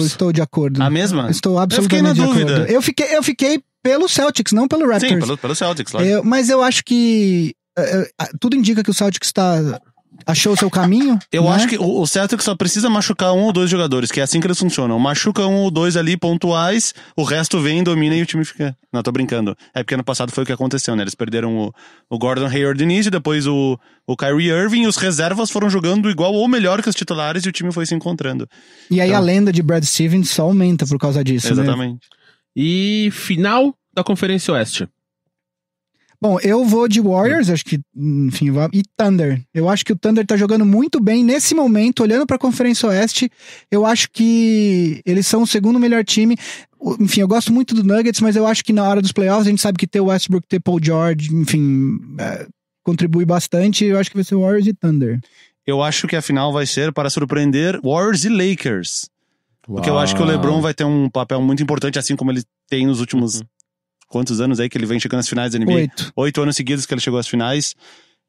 Estou de acordo. A mesma? Estou absolutamente de acordo. Eu fiquei na dúvida. Eu fiquei pelo Celtics, não pelo Raptors. Sim, pelo Celtics, claro. Mas eu acho que tudo indica que o Celtics achou o seu caminho. Eu né? acho que o Celtics só precisa machucar 1 ou 2 jogadores, que é assim que eles funcionam. Machuca 1 ou 2 ali pontuais, o resto vem, domina e o time fica... Não, tô brincando. É porque ano passado foi o que aconteceu, né? Eles perderam o Gordon Hayward no início, depois o Kyrie Irving, e os reservas foram jogando igual ou melhor que os titulares e o time foi se encontrando. E aí a lenda de Brad Stevens só aumenta por causa disso, Exatamente. Né? E final da Conferência Oeste. Bom, eu vou de Warriors, acho que, enfim, e Thunder. Eu acho que o Thunder tá jogando muito bem nesse momento, olhando pra Conferência Oeste. Eu acho que eles são o segundo melhor time. Enfim, eu gosto muito do Nuggets, mas eu acho que na hora dos playoffs a gente sabe que ter o Westbrook, ter Paul George, enfim, contribui bastante. Eu acho que vai ser Warriors e Thunder. Eu acho que a final vai ser, para surpreender, Warriors e Lakers. Porque eu acho que o LeBron vai ter um papel muito importante, assim como ele tem nos últimos... Quantos anos aí que ele vem chegando às finais da NBA? 8 anos seguidos que ele chegou às finais.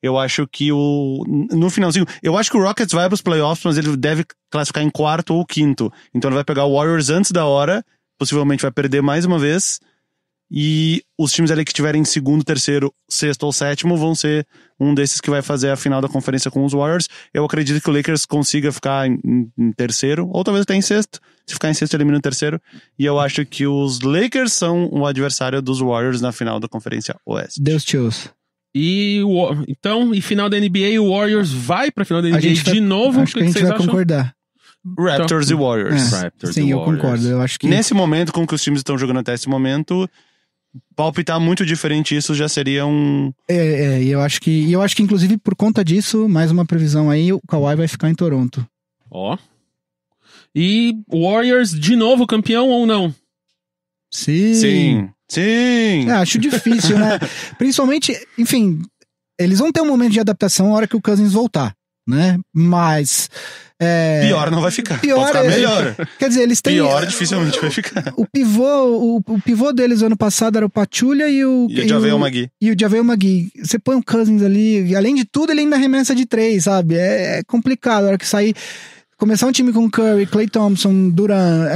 Eu acho que no finalzinho... Eu acho que o Rockets vai pros playoffs, mas ele deve classificar em 4º ou 5º. Então ele vai pegar o Warriors antes da hora, possivelmente vai perder mais uma vez, e os times ali que estiverem em 2º, 3º, 6º ou 7º vão ser um desses que vai fazer a final da conferência com os Warriors. Eu acredito que o Lakers consiga ficar em 3º, ou talvez até em 6º. Se ficar em 6º, elimina o 3º. E eu acho que os Lakers são o adversário dos Warriors na final da Conferência Oeste. Deus te ouça. Então, final da NBA, o Warriors vai pra final da NBA de novo? Acho que a gente vai concordar. Raptors e Warriors. Sim, eu concordo. Eu acho que... Nesse momento, com que os times estão jogando até esse momento, palpitar muito diferente isso já seria um... eu acho que inclusive por conta disso, mais uma previsão aí, o Kawhi vai ficar em Toronto. Ó. E Warriors de novo campeão ou não? Sim. Acho difícil, né? Principalmente, enfim, eles vão ter um momento de adaptação na hora que o Cousins voltar, né? Mas... Pior não vai ficar. Pode ficar melhor. Quer dizer, eles têm... Pior dificilmente vai ficar. O pivô deles ano passado era o Pachulia e o JaVale McGee. E o JaVale McGee. Você põe o Cousins ali, além de tudo, ele ainda arremessa de 3, sabe? É complicado. A hora que sair... Começar um time com Curry, Klay Thompson, Durant...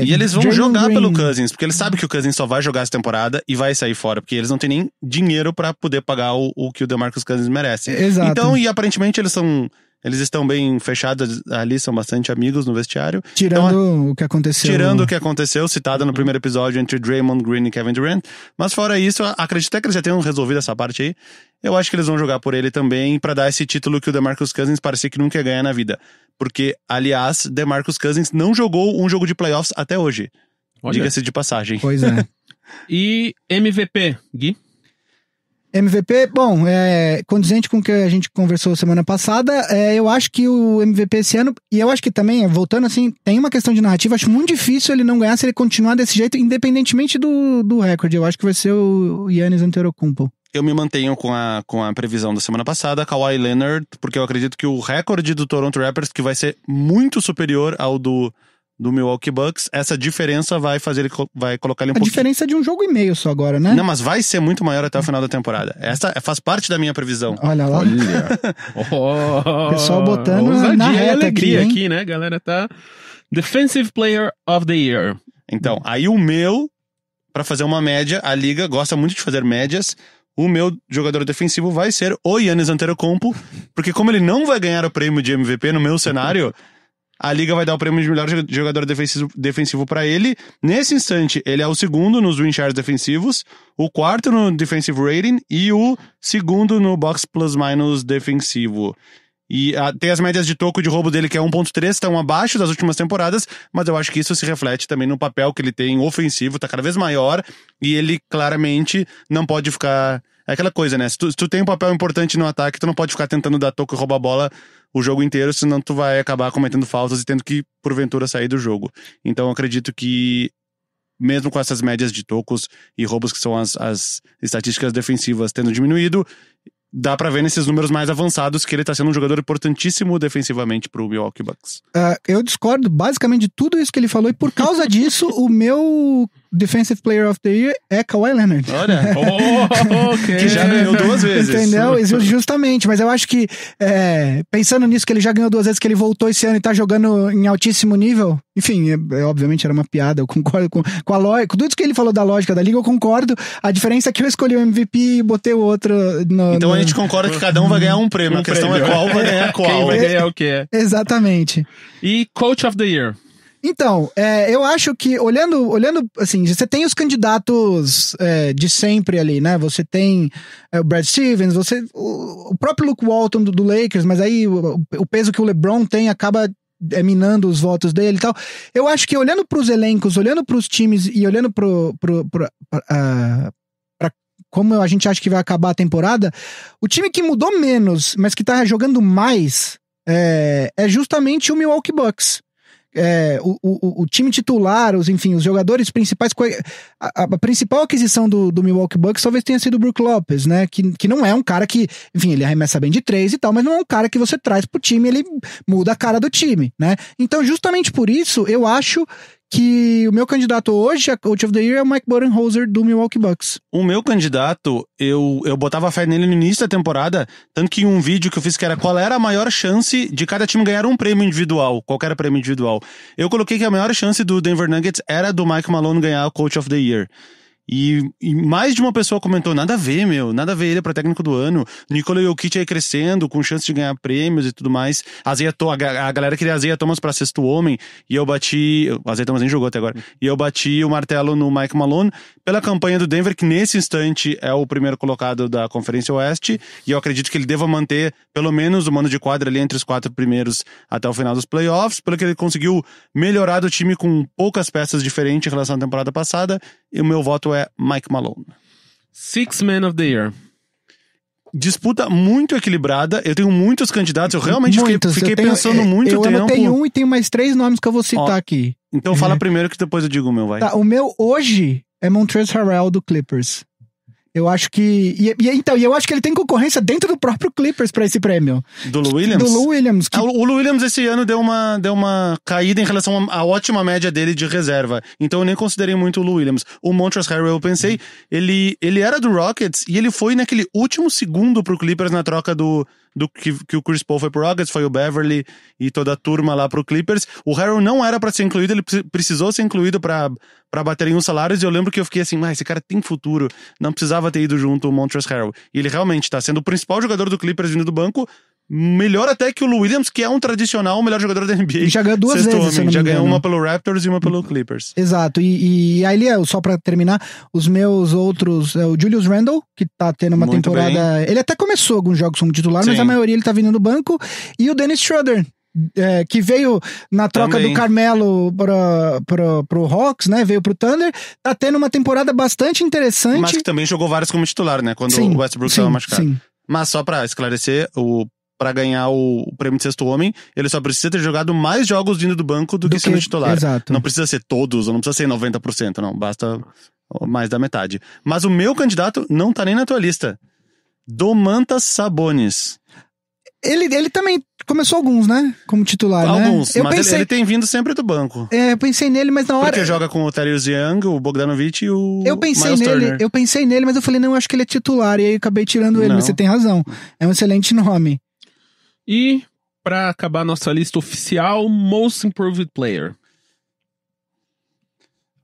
e eles vão Draymond jogar Green. pelo Cousins, porque eles sabem que o Cousins só vai jogar essa temporada e vai sair fora, porque eles não têm nem dinheiro pra poder pagar o que o DeMarcus Cousins merece. Exato. Então, e aparentemente eles estão bem fechados ali, são bastante amigos no vestiário. Tirando o que aconteceu. Tirando o que aconteceu, citado no primeiro episódio entre Draymond Green e Kevin Durant. Mas fora isso, acredito até que eles já tenham resolvido essa parte aí. Eu acho que eles vão jogar por ele também pra dar esse título que o DeMarcus Cousins parecia que nunca ia ganhar na vida. Porque, aliás, DeMarcus Cousins não jogou um jogo de playoffs até hoje. Diga-se de passagem. Pois é. E MVP, Gui? MVP, bom, condizente com o que a gente conversou semana passada, eu acho que o MVP esse ano, e eu acho que também, voltando assim, tem uma questão de narrativa, acho muito difícil ele não ganhar se ele continuar desse jeito, independentemente do recorde. Eu acho que vai ser o Giannis Antetokounmpo. Eu me mantenho com a previsão da semana passada, Kawhi Leonard, porque eu acredito que o recorde do Toronto Raptors, que vai ser muito superior ao do Milwaukee Bucks, essa diferença vai colocar ele um pouquinho... A diferença é de um jogo e meio só agora, né? Não, mas vai ser muito maior até o final da temporada. Essa faz parte da minha previsão. Olha lá. O pessoal botando na reta alegria aqui, né? A galera tá... Defensive Player of the Year. Então, aí o meu, pra fazer uma média, a liga gosta muito de fazer médias. O meu jogador defensivo vai ser o Giannis Antetokounmpo, porque como ele não vai ganhar o prêmio de MVP no meu cenário, a liga vai dar o prêmio de melhor jogador defensivo pra ele. Nesse instante, ele é o segundo nos win shares defensivos, o quarto no defensive rating e o segundo no box plus minus defensivo. E tem as médias de toco de roubo dele, que é 1.3, estão abaixo das últimas temporadas, mas eu acho que isso se reflete também no papel que ele tem ofensivo, tá cada vez maior, e ele claramente não pode ficar... É aquela coisa, né? Se tu tem um papel importante no ataque, tu não pode ficar tentando dar toco e roubar a bola o jogo inteiro, senão tu vai acabar cometendo faltas e tendo que, porventura, sair do jogo. Então eu acredito que, mesmo com essas médias de tocos e roubos, que são as estatísticas defensivas tendo diminuído, dá pra ver nesses números mais avançados que ele tá sendo um jogador importantíssimo defensivamente pro Milwaukee Bucks. Eu discordo basicamente de tudo isso que ele falou, e por causa disso, o meu Defensive Player of the Year é Kawhi Leonard. Olha, Okay. que já ganhou 2 vezes. Entendeu? Justamente, mas eu acho que pensando nisso, que ele já ganhou 2 vezes, que ele voltou esse ano e tá jogando em altíssimo nível, enfim, obviamente era uma piada, eu concordo com a lógica, com tudo que ele falou da lógica da liga, eu concordo. A diferença é que eu escolhi o MVP e botei o outro Então a gente concorda que cada um vai ganhar um prêmio. A questão é qual vai ganhar qual. Quem vai ganhar o quê? Exatamente. E Coach of the Year? Então, eu acho que, olhando, assim, você tem os candidatos de sempre ali, né? Você tem o Brad Stevens, o próprio Luke Walton do Lakers, mas aí o peso que o LeBron tem acaba minando os votos dele e tal. Eu acho que olhando pros elencos, olhando pros times e olhando pra como a gente acha que vai acabar a temporada, o time que mudou menos, mas que tá jogando mais, é justamente o Milwaukee Bucks. O time titular, os jogadores principais. A principal aquisição do Milwaukee Bucks talvez tenha sido o Brook Lopez, né? Que não é um cara que, enfim, ele arremessa bem de 3 e tal, mas não é um cara que você traz pro time, ele muda a cara do time, né? Então, justamente por isso, eu acho que o meu candidato hoje a Coach of the Year é o Mike Budenholzer do Milwaukee Bucks. O meu candidato, eu botava fé nele no início da temporada, tanto que em um vídeo que eu fiz que era qual era a maior chance de cada time ganhar um prêmio individual, qualquer prêmio individual. Eu coloquei que a maior chance do Denver Nuggets era do Mike Malone ganhar o Coach of the Year. E mais de uma pessoa comentou, nada a ver, ele pra técnico do ano, Nikola Jokic aí crescendo, com chance de ganhar prêmios e tudo mais, a galera queria Isaiah Thomas pra sexto homem, e eu bati, o Isaiah Thomas nem jogou até agora, e eu bati o martelo no Mike Malone, pela campanha do Denver, que nesse instante é o primeiro colocado da Conferência Oeste, e eu acredito que ele deva manter pelo menos o mando de quadra ali entre os 4 primeiros até o final dos playoffs, pelo que ele conseguiu melhorar do time com poucas peças diferentes em relação à temporada passada, e o meu voto é Mike Malone. Sixth Man of the Year. Disputa muito equilibrada, eu tenho muitos candidatos, eu realmente fiquei pensando muito tempo. Eu anotei um e tenho mais 3 nomes que eu vou citar aqui. Então fala primeiro que depois eu digo o meu, vai. Tá, o meu hoje é Montrezl Harrell do Clippers. Eu acho que... eu acho que ele tem concorrência dentro do próprio Clippers pra esse prêmio. Do Lou Williams? Do Lou Williams. O Lou Williams esse ano deu uma caída em relação à ótima média dele de reserva. Então eu nem considerei muito o Lou Williams. O Montrezl Harrell, eu pensei, ele era do Rockets e ele foi naquele último segundo pro Clippers na troca do que o Chris Paul foi pro Rockets, foi o Beverly e toda a turma lá pro Clippers. O Harrell não era pra ser incluído, ele precisou ser incluído pra bater em uns salários, e eu lembro que eu fiquei assim, esse cara tem futuro, não precisava ter ido junto o Montrezl Harrell. E ele realmente tá sendo o principal jogador do Clippers vindo do banco, melhor até que o Lou Williams, que é um tradicional melhor jogador da NBA. E já ganhou 2 vezes, já ganhou uma pelo Raptors e uma pelo Clippers. Exato, e aí, só pra terminar, os meus outros, o Julius Randle, que tá tendo uma muito temporada... bem. Ele até começou alguns jogos como titular, Sim. mas a maioria ele tá vindo do banco, e o Dennis Schroeder, que veio na troca Também. do Carmelo pro Hawks, né? Veio pro Thunder, tá tendo uma temporada bastante interessante. Mas que também jogou vários como titular, né? Quando Sim, o Westbrook estava machucado. Sim. Mas só pra esclarecer, pra ganhar o prêmio de sexto homem, ele só precisa ter jogado mais jogos vindo do banco do que sendo titular. Exato. Não precisa ser todos, ou não precisa ser 90%, não. Basta mais da metade. Mas o meu candidato não tá nem na tua lista. Domantas Sabonis. Ele também começou alguns, né? Como titular, Alguns, né? mas ele tem vindo sempre do banco. Eu pensei nele, mas na hora... Porque joga com o Thaddeus Young, o Bogdanovic e o Miles nele, Turner. eu pensei nele, mas eu falei, não, eu acho que ele é titular, e aí eu acabei tirando ele, Não. mas você tem razão. É um excelente nome. E, pra acabar nossa lista oficial, Most Improved Player.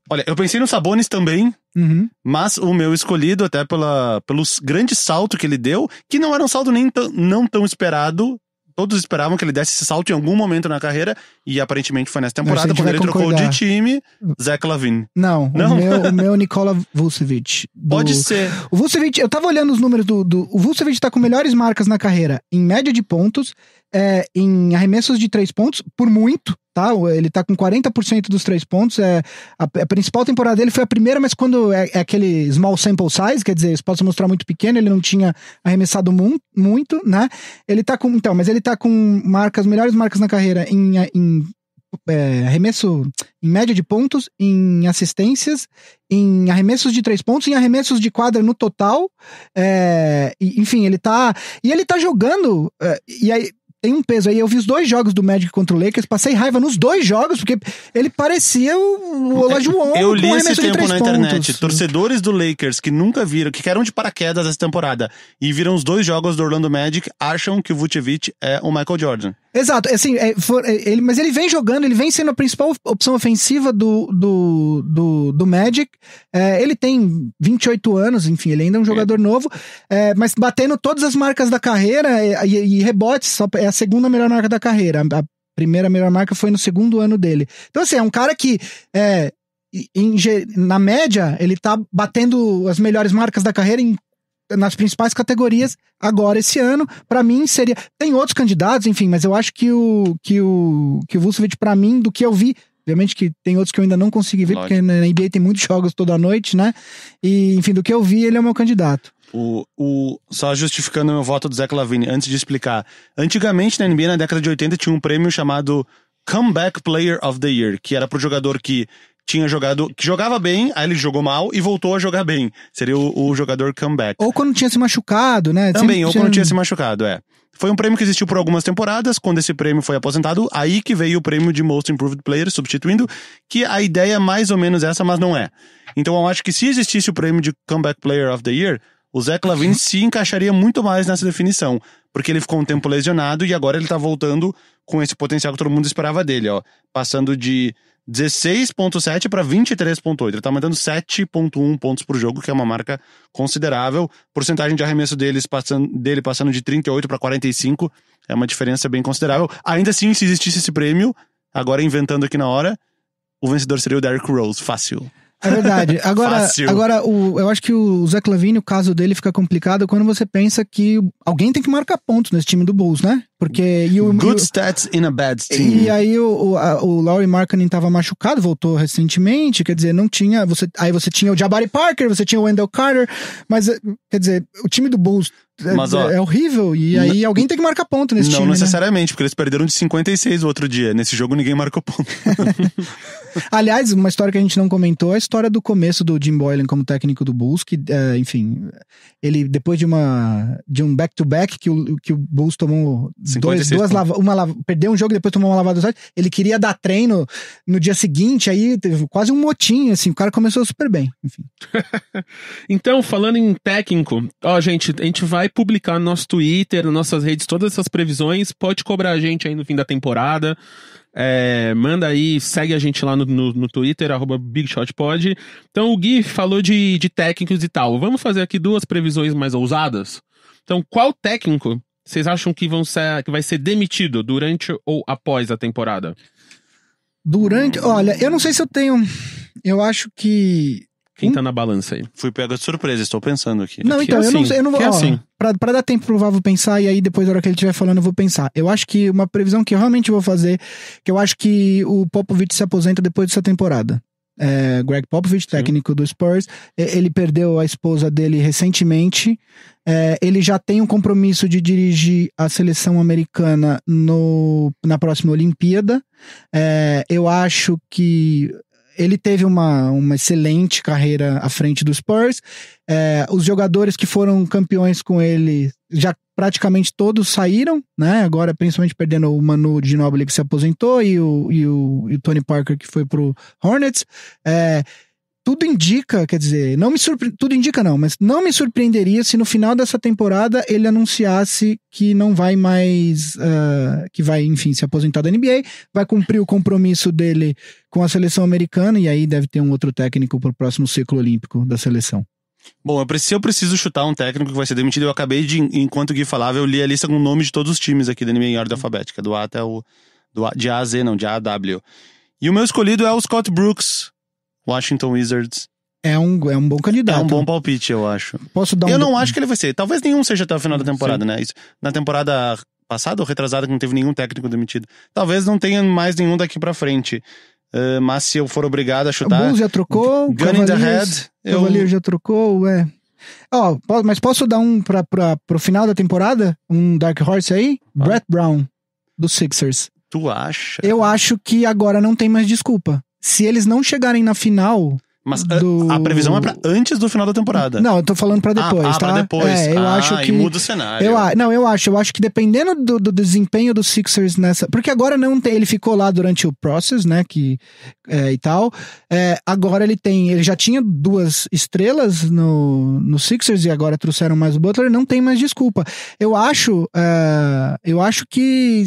Olha, eu pensei no Sabonis também, Uhum. mas o meu escolhido, até pelo grande salto que ele deu, que não era um salto não tão esperado. Todos esperavam que ele desse esse salto em algum momento na carreira, e aparentemente foi nessa temporada, quando ele trocou de time, Zach LaVine. Não? O meu Nikola Vucevic. Pode ser. O Vucevic, eu tava olhando os números o Vucevic tá com melhores marcas na carreira, em média de pontos, em arremessos de 3 pontos, por muito, tá? Ele tá com 40% dos 3 pontos, a principal temporada dele foi a primeira, mas quando é aquele small sample size, quer dizer, isso pode se mostrar muito pequeno, ele não tinha arremessado muito, né? Ele tá com melhores marcas na carreira em arremesso em média de pontos, em assistências, em arremessos de 3 pontos, em arremessos de quadra no total. Enfim, ele tá jogando. E aí tem um peso aí. Eu vi os 2 jogos do Magic contra o Lakers, passei raiva nos 2 jogos, porque ele parecia o Olajuwon. Eu li com esse tempo na internet. pontos. Torcedores do Lakers que nunca viram, que caíram de paraquedas essa temporada e viram os 2 jogos do Orlando Magic, acham que o Vucevic é o Michael Jordan. Exato, assim, mas ele vem jogando, ele vem sendo a principal opção ofensiva do Magic. Ele tem 28 anos, enfim, ele ainda é um jogador novo, mas batendo todas as marcas da carreira e rebotes, é a segunda melhor marca da carreira. A primeira melhor marca foi no 2º ano dele. Então, assim, é um cara que na média, ele tá batendo as melhores marcas da carreira nas principais categorias agora esse ano. Pra mim seria, tem outros candidatos, enfim, mas eu acho que o Vucevic, pra mim, do que eu vi, obviamente que tem outros que eu ainda não consegui ver, porque na NBA tem muitos jogos toda noite, né, e enfim, do que eu vi, ele é o meu candidato. Só justificando o meu voto do Zach LaVine, antes de explicar, antigamente na NBA, na década de 80, tinha um prêmio chamado Comeback Player of the Year, que era pro jogador que jogava bem, aí ele jogou mal e voltou a jogar bem. Seria o jogador comeback. Ou quando tinha se machucado, né? Também, quando tinha se machucado, Foi um prêmio que existiu por algumas temporadas. Quando esse prêmio foi aposentado, aí que veio o prêmio de Most Improved Player, substituindo, que a ideia é mais ou menos essa, mas não é. Então eu acho que se existisse o prêmio de Comeback Player of the Year, o Zach LaVine se encaixaria muito mais nessa definição, porque ele ficou um tempo lesionado e agora ele tá voltando com esse potencial que todo mundo esperava dele, passando de 16.7 para 23.8. Ele tá mandando 7.1 pontos por jogo, que é uma marca considerável. Porcentagem de arremesso dele passando de 38 para 45. É uma diferença bem considerável. Ainda assim, se existisse esse prêmio, agora inventando aqui na hora, o vencedor seria o Derrick Rose. Fácil. É verdade. Agora, eu acho que o Zach LaVine, o caso dele fica complicado quando você pensa que alguém tem que marcar pontos nesse time do Bulls, né? Porque... Good stats in a bad team. E aí o Lauri Markkanen estava machucado, voltou recentemente, quer dizer, não tinha... Aí você tinha o Jabari Parker, você tinha o Wendell Carter, mas, quer dizer, o time do Bulls é horrível, e aí alguém tem que marcar ponto nesse time, Não necessariamente, porque eles perderam de 56 o outro dia. Nesse jogo ninguém marcou ponto. Aliás, uma história que a gente não comentou é a história do começo do Jim Boylen como técnico do Bulls, que, enfim, ele depois de um back-to-back que o Bulls tomou perdeu um jogo e depois tomou uma lavada do site, ele queria dar treino no dia seguinte, aí teve quase um motim, assim, o cara começou super bem, enfim. Então, falando em técnico, gente, a gente vai publicar no nosso Twitter, nas nossas redes, todas essas previsões, pode cobrar a gente aí no fim da temporada. Manda aí, segue a gente lá no Twitter, @BigShotPod. Então o Gui falou de técnicos e tal. Vamos fazer aqui 2 previsões mais ousadas? Então, qual técnico vocês acham que vai ser demitido durante ou após a temporada? Olha, eu não sei se eu tenho... Eu acho que... Quem tá na balança aí? Fui pego de surpresa, estou pensando aqui. Não, então, eu não vou... assim. Pra dar tempo pro Vavo pensar, e aí depois, na hora que ele estiver falando, eu vou pensar. Eu acho que uma previsão que eu realmente vou fazer, que eu acho que o Popovich se aposenta depois dessa temporada. Greg Popovich, técnico do Spurs, ele perdeu a esposa dele recentemente, ele já tem um compromisso de dirigir a seleção americana na próxima Olimpíada. Eu acho que ele teve uma excelente carreira à frente do Spurs. Os jogadores que foram campeões com ele já praticamente todos saíram, né? Agora, principalmente perdendo o Manu Ginobili, que se aposentou, e o Tony Parker, que foi pro Hornets. Tudo indica, quer dizer, tudo indica não, mas não me surpreenderia se no final dessa temporada ele anunciasse que não vai mais, que vai, enfim, se aposentar da NBA, vai cumprir o compromisso dele com a seleção americana, e aí deve ter um outro técnico pro próximo ciclo olímpico da seleção. Bom, se eu preciso chutar um técnico que vai ser demitido, eu acabei enquanto o Gui falava, eu li a lista com o nome de todos os times aqui da NBA em ordem alfabética, do A até de A a Z, não, de A a W. E o meu escolhido é o Scott Brooks, Washington Wizards. É um bom candidato. É um bom palpite, eu acho. Posso dar Eu não acho que ele vai ser. Talvez nenhum seja até o final da temporada, né? Isso, na temporada passada ou retrasada, que não teve nenhum técnico demitido. Talvez não tenha mais nenhum daqui pra frente. Mas se eu for obrigado a chutar... O Bulls já trocou, o Cavaliers já trocou, mas posso dar um pro final da temporada? Um Dark Horse aí? Brett Brown, do Sixers. Tu acha? Eu acho que agora não tem mais desculpa. Se eles não chegarem na final... Mas a previsão é pra antes do final da temporada. Não, eu tô falando pra depois, tá? Pra depois. Eu acho que... e muda o cenário. Eu acho que dependendo do desempenho dos Sixers nessa... Porque agora não tem... Ele ficou lá durante o process, né? E tal. Agora ele já tinha 2 estrelas no Sixers e agora trouxeram mais o Butler. Não tem mais desculpa. Eu acho que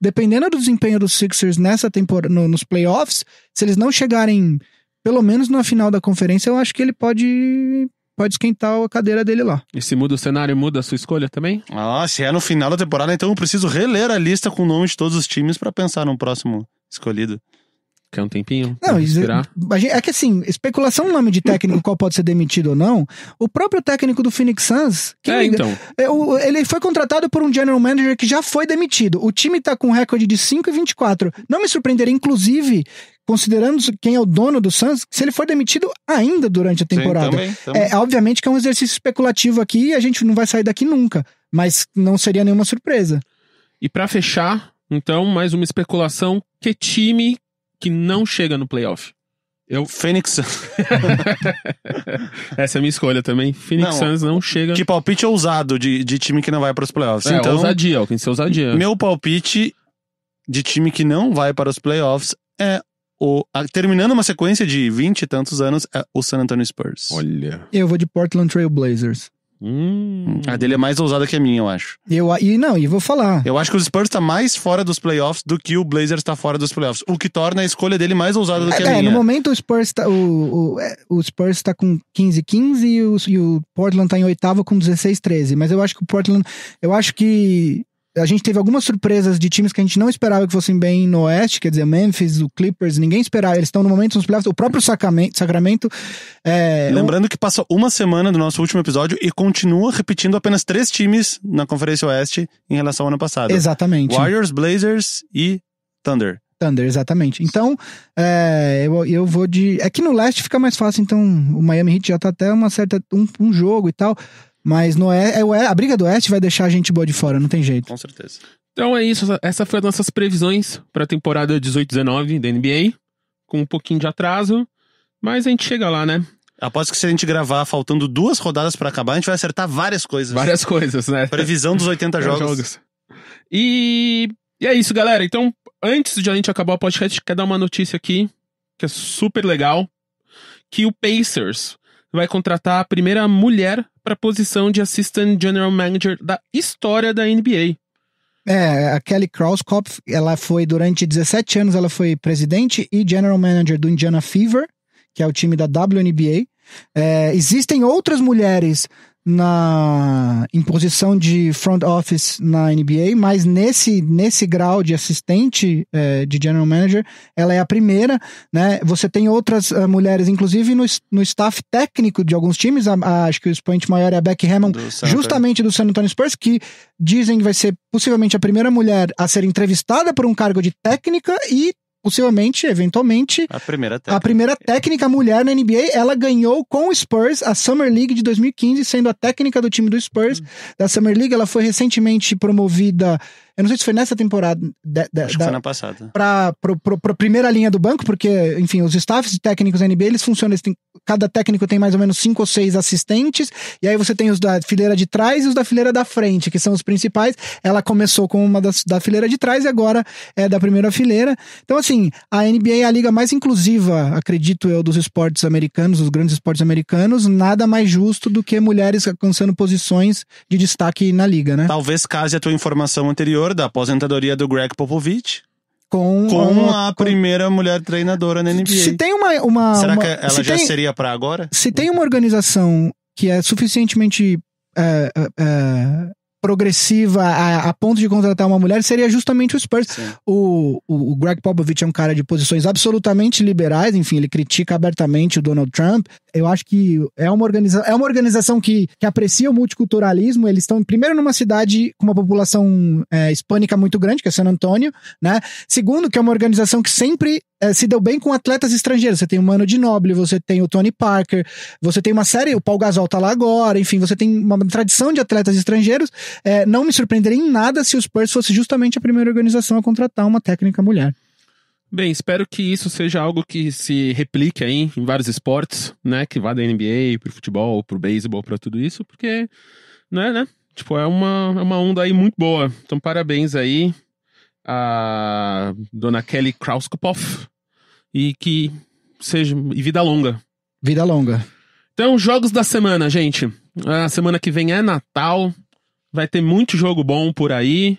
dependendo do desempenho dos Sixers nessa temporada, nos playoffs, se eles não chegarem... Pelo menos na final da conferência, eu acho que ele pode esquentar a cadeira dele lá. E se muda o cenário, muda a sua escolha também? Se é no final da temporada, então eu preciso reler a lista com o nome de todos os times pra pensar no próximo escolhido. Quer um tempinho? Não, é que assim, especulação no nome de técnico qual pode ser demitido ou não, o próprio técnico do Phoenix Suns, então. Ele foi contratado por um general manager que já foi demitido. O time tá com um recorde de 5-24. Não me surpreenderia, inclusive, considerando quem é o dono do Suns, se ele for demitido ainda durante a temporada. Sim, também. Obviamente que é um exercício especulativo aqui e a gente não vai sair daqui nunca, mas não seria nenhuma surpresa. E pra fechar, então, mais uma especulação, que time que não chega no playoff? Phoenix Suns. Essa é a minha escolha também. Phoenix Suns não chega. Que palpite ousado de time que não vai para os playoffs. Então, ousadia, tem que ser ousadia. Meu palpite de time que não vai para os playoffs é terminando uma sequência de 20 e tantos anos, é o San Antonio Spurs. Olha. Eu vou de Portland Trail Blazers. A dele é mais ousada que a minha, eu acho. E vou falar. Eu acho que o Spurs tá mais fora dos playoffs do que o Blazers tá fora dos playoffs. O que torna a escolha dele mais ousada do que a minha. No momento o Spurs tá, o Spurs tá com 15-15 e o Portland tá em 8º com 16-13. Mas eu acho que o Portland... Eu acho que a gente teve algumas surpresas de times que a gente não esperava que fossem bem no Oeste, quer dizer, Memphis, o Clippers, ninguém esperava, eles estão no momento nos playoffs, o próprio Sacramento... Lembrando que passa uma semana do nosso último episódio e continua repetindo apenas 3 times na Conferência Oeste em relação ao ano passado. Exatamente. Warriors, Blazers e Thunder. Exatamente. Então, eu vou de... É que no Leste fica mais fácil, então o Miami Heat já tá até um jogo e tal... Mas a briga do Oeste vai deixar a gente boa de fora, não tem jeito. Com certeza. Então é isso, essa foi as nossas previsões para a temporada 18-19 da NBA, com um pouquinho de atraso, mas a gente chega lá, né? Aposto que se a gente gravar faltando 2 rodadas para acabar, a gente vai acertar várias coisas. Várias coisas, né? Previsão dos 80 jogos. E é isso, galera. Então, antes de a gente acabar o podcast, quer dar uma notícia aqui, que é super legal, que o Pacers vai contratar a primeira mulher para a posição de Assistant General Manager da história da NBA. A Kelly Krauskopf, ela foi durante 17 anos, ela foi presidente e General Manager do Indiana Fever, que é o time da WNBA. Existem outras mulheres em posição de front office na NBA, mas nesse grau de assistente de general manager, ela é a primeira, né? Você tem outras mulheres, inclusive no staff técnico de alguns times, acho que o expoente maior é a Becky Hammon, justamente do San Antonio Spurs, que dizem que vai ser possivelmente a primeira mulher a ser entrevistada por um cargo de técnica e possivelmente, eventualmente, a primeira técnica mulher na NBA. Ela ganhou com o Spurs a Summer League de 2015, sendo a técnica do time do Spurs da Summer League. Ela foi recentemente promovida, eu não sei se foi nessa temporada, acho que foi na passada, pra primeira linha do banco, porque, enfim, os staffs técnicos da NBA, eles funcionam, cada técnico tem mais ou menos 5 ou 6 assistentes, e aí você tem os da fileira de trás e os da fileira da frente, que são os principais. Ela começou com uma da fileira de trás e agora é da primeira fileira. Então, assim, a NBA é a liga mais inclusiva, acredito eu, dos esportes americanos, dos grandes esportes americanos. Nada mais justo do que mulheres alcançando posições de destaque na liga, né? Talvez case a tua informação anterior da aposentadoria do Greg Popovich com a primeira mulher treinadora na NBA. Se tem Será que ela já seria pra agora? Se tem uma organização que é suficientemente progressiva a ponto de contratar uma mulher, seria justamente o Spurs. O Greg Popovich é um cara de posições absolutamente liberais, enfim, ele critica abertamente o Donald Trump. Eu acho que é uma organização que aprecia o multiculturalismo. Eles estão, primeiro, numa cidade com uma população hispânica muito grande, que é San Antonio, né? Segundo, que é uma organização que sempre se deu bem com atletas estrangeiros. Você tem o Manu Ginóbili, você tem o Tony Parker, você tem uma série, o Paul Gasol tá lá agora, enfim, você tem uma tradição de atletas estrangeiros não me surpreenderia em nada se o Spurs fosse justamente a primeira organização a contratar uma técnica mulher. Bem, espero que isso seja algo que se replique aí em vários esportes, né? Que vá da NBA pro futebol, pro beisebol, pra tudo isso, porque, né? Tipo, é uma onda aí muito boa. Então, parabéns aí a dona Kelly Krauskopf e que seja... E vida longa. Vida longa. Então, jogos da semana, gente. A semana que vem é Natal. Vai ter muito jogo bom por aí.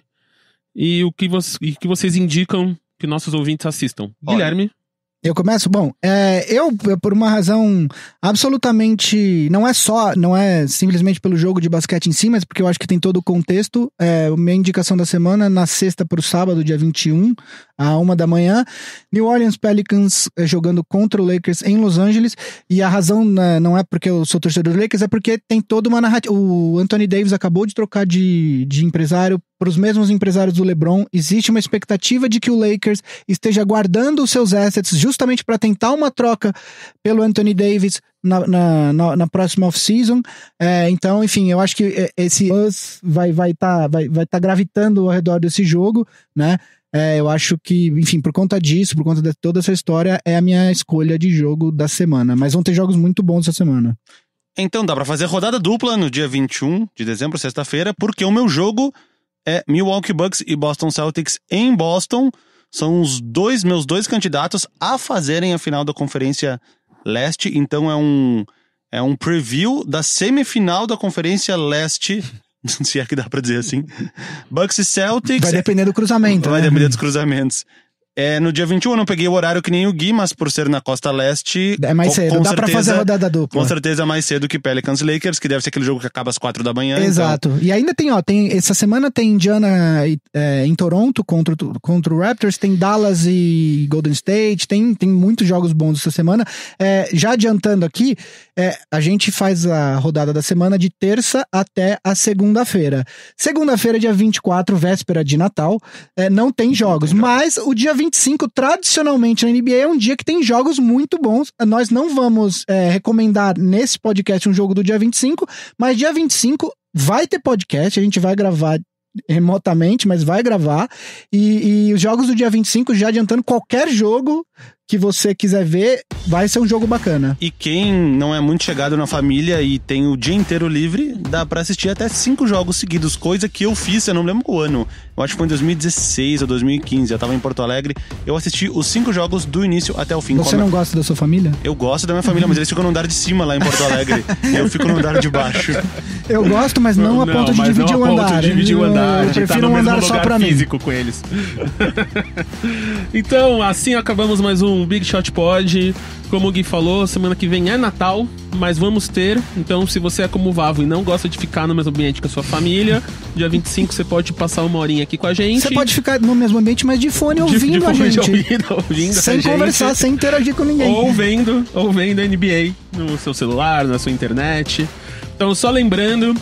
E o que vocês indicam que nossos ouvintes assistam? Olha, Guilherme? Eu começo? Bom, eu, por uma razão absolutamente... Não é simplesmente pelo jogo de basquete em si, mas porque eu acho que tem todo o contexto. Minha indicação da semana, na sexta pro sábado, dia 21, à 1 da manhã. New Orleans Pelicans jogando contra o Lakers em Los Angeles. E a razão não é porque eu sou torcedor do Lakers, é porque tem toda uma narrativa. O Anthony Davis acabou de trocar de empresário para os mesmos empresários do LeBron. Existe uma expectativa de que o Lakers esteja guardando os seus assets justamente para tentar uma troca pelo Anthony Davis na próxima off-season. Então, enfim, eu acho que esse buzz vai tá gravitando ao redor desse jogo, né? Eu acho que, enfim, por conta disso, por conta de toda essa história, é a minha escolha de jogo da semana. Mas vão ter jogos muito bons essa semana. Então dá pra fazer rodada dupla no dia 21 de dezembro, sexta-feira, porque o meu jogo é Milwaukee Bucks e Boston Celtics em Boston. São os meus dois candidatos a fazerem a final da Conferência Leste. Então é um preview da semifinal da Conferência Leste, se é que dá pra dizer assim. Bucks e Celtics. Vai depender do cruzamento. Vai depender dos cruzamentos. No dia 21 eu não peguei o horário que nem o Gui, mas por ser na Costa Leste... É mais cedo, dá pra fazer a rodada dupla. Com certeza mais cedo que Pelicans e Lakers, que deve ser aquele jogo que acaba às 4 da manhã. Exato. Então... E ainda essa semana tem Indiana em Toronto contra o Raptors, tem Dallas e Golden State, tem muitos jogos bons essa semana. Já adiantando aqui, a gente faz a rodada da semana de terça até a segunda-feira. Segunda-feira, dia 24, véspera de Natal, não tem jogos, mas o dia 25, tradicionalmente na NBA, é um dia que tem jogos muito bons. Nós não vamos recomendar nesse podcast um jogo do dia 25, mas dia 25 vai ter podcast, a gente vai gravar remotamente, mas vai gravar, e os jogos do dia 25, já adiantando, qualquer jogo que você quiser ver, vai ser um jogo bacana. E quem não é muito chegado na família e tem o dia inteiro livre, dá pra assistir até 5 jogos seguidos, coisa que eu fiz, eu não lembro o ano, eu acho que foi em 2016 ou 2015, eu tava em Porto Alegre, eu assisti os 5 jogos do início até o fim. Você não gosta da sua família? Eu gosto da minha família, mas eles ficam no andar de cima lá em Porto Alegre, e eu fico no andar de baixo. Eu gosto, mas não a ponto de dividir o andar. Eu prefiro um andar só pra mim. Físico com eles. Então, assim acabamos mais um Big Shot Pod. Como o Gui falou, semana que vem é Natal, mas vamos ter. Então, se você é como o Vavo e não gosta de ficar no mesmo ambiente que a sua família, dia 25 você pode passar uma horinha aqui com a gente. Você pode ficar no mesmo ambiente, mas de fone ouvindo a gente. Ouvindo sem conversar, sem interagir com ninguém. Ou vendo NBA no seu celular, na sua internet. Então, só lembrando,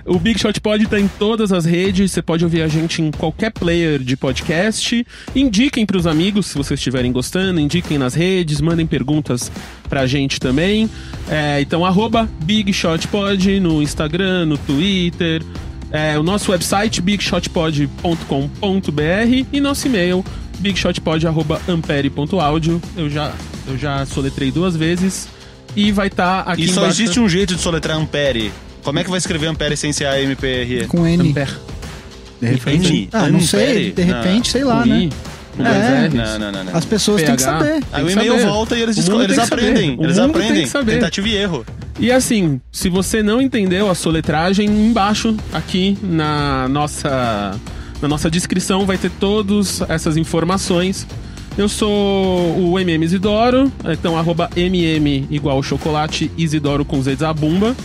o Big Shot Pod tá em todas as redes, você pode ouvir a gente em qualquer player de podcast. Indiquem pros amigos se vocês estiverem gostando, indiquem nas redes, mandem perguntas pra gente também. Então, @BigShotPod no Instagram, no Twitter, o nosso website bigshotpod.com.br e nosso e-mail bigshotpod@ampere.audio. Eu já soletrei 2 vezes e vai estar aqui embaixo. E só existe um jeito de soletrar Ampere. Como é que vai escrever Ampere sem ser A-M-P-R-E? Com N. Ampere. De repente? Não sei. De repente, sei lá, né? Não. As pessoas têm que saber. Aí o e-mail volta e eles aprendem. Eles aprendem. Tentativa e erro. E assim, se você não entendeu a soletragem, embaixo, aqui na nossa descrição, vai ter todas essas informações. Eu sou o MM Isidoro, então @MM igual chocolate, Isidoro com Z de Zabumba.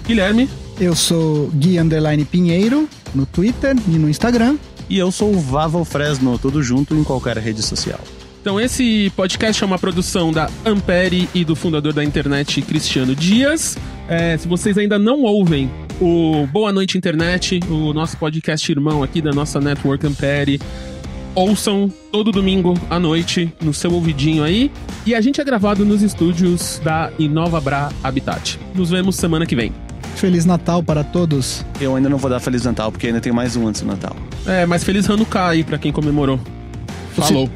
Guilherme. Eu sou Gui_Pinheiro no Twitter e no Instagram. E eu sou o Vavo Fresno, tudo junto em qualquer rede social. Então esse podcast é uma produção da Ampere e do fundador da internet, Cristiano Dias. Se vocês ainda não ouvem o Boa Noite Internet, o nosso podcast irmão aqui da nossa network Ampere, ouçam todo domingo à noite no seu ouvidinho aí. E a gente é gravado nos estúdios da Inova Bra Habitat. Nos vemos semana que vem. Feliz Natal para todos. Eu ainda não vou dar Feliz Natal, porque ainda tem mais um antes do Natal. Mas Feliz Hanukkah aí pra quem comemorou. Falou.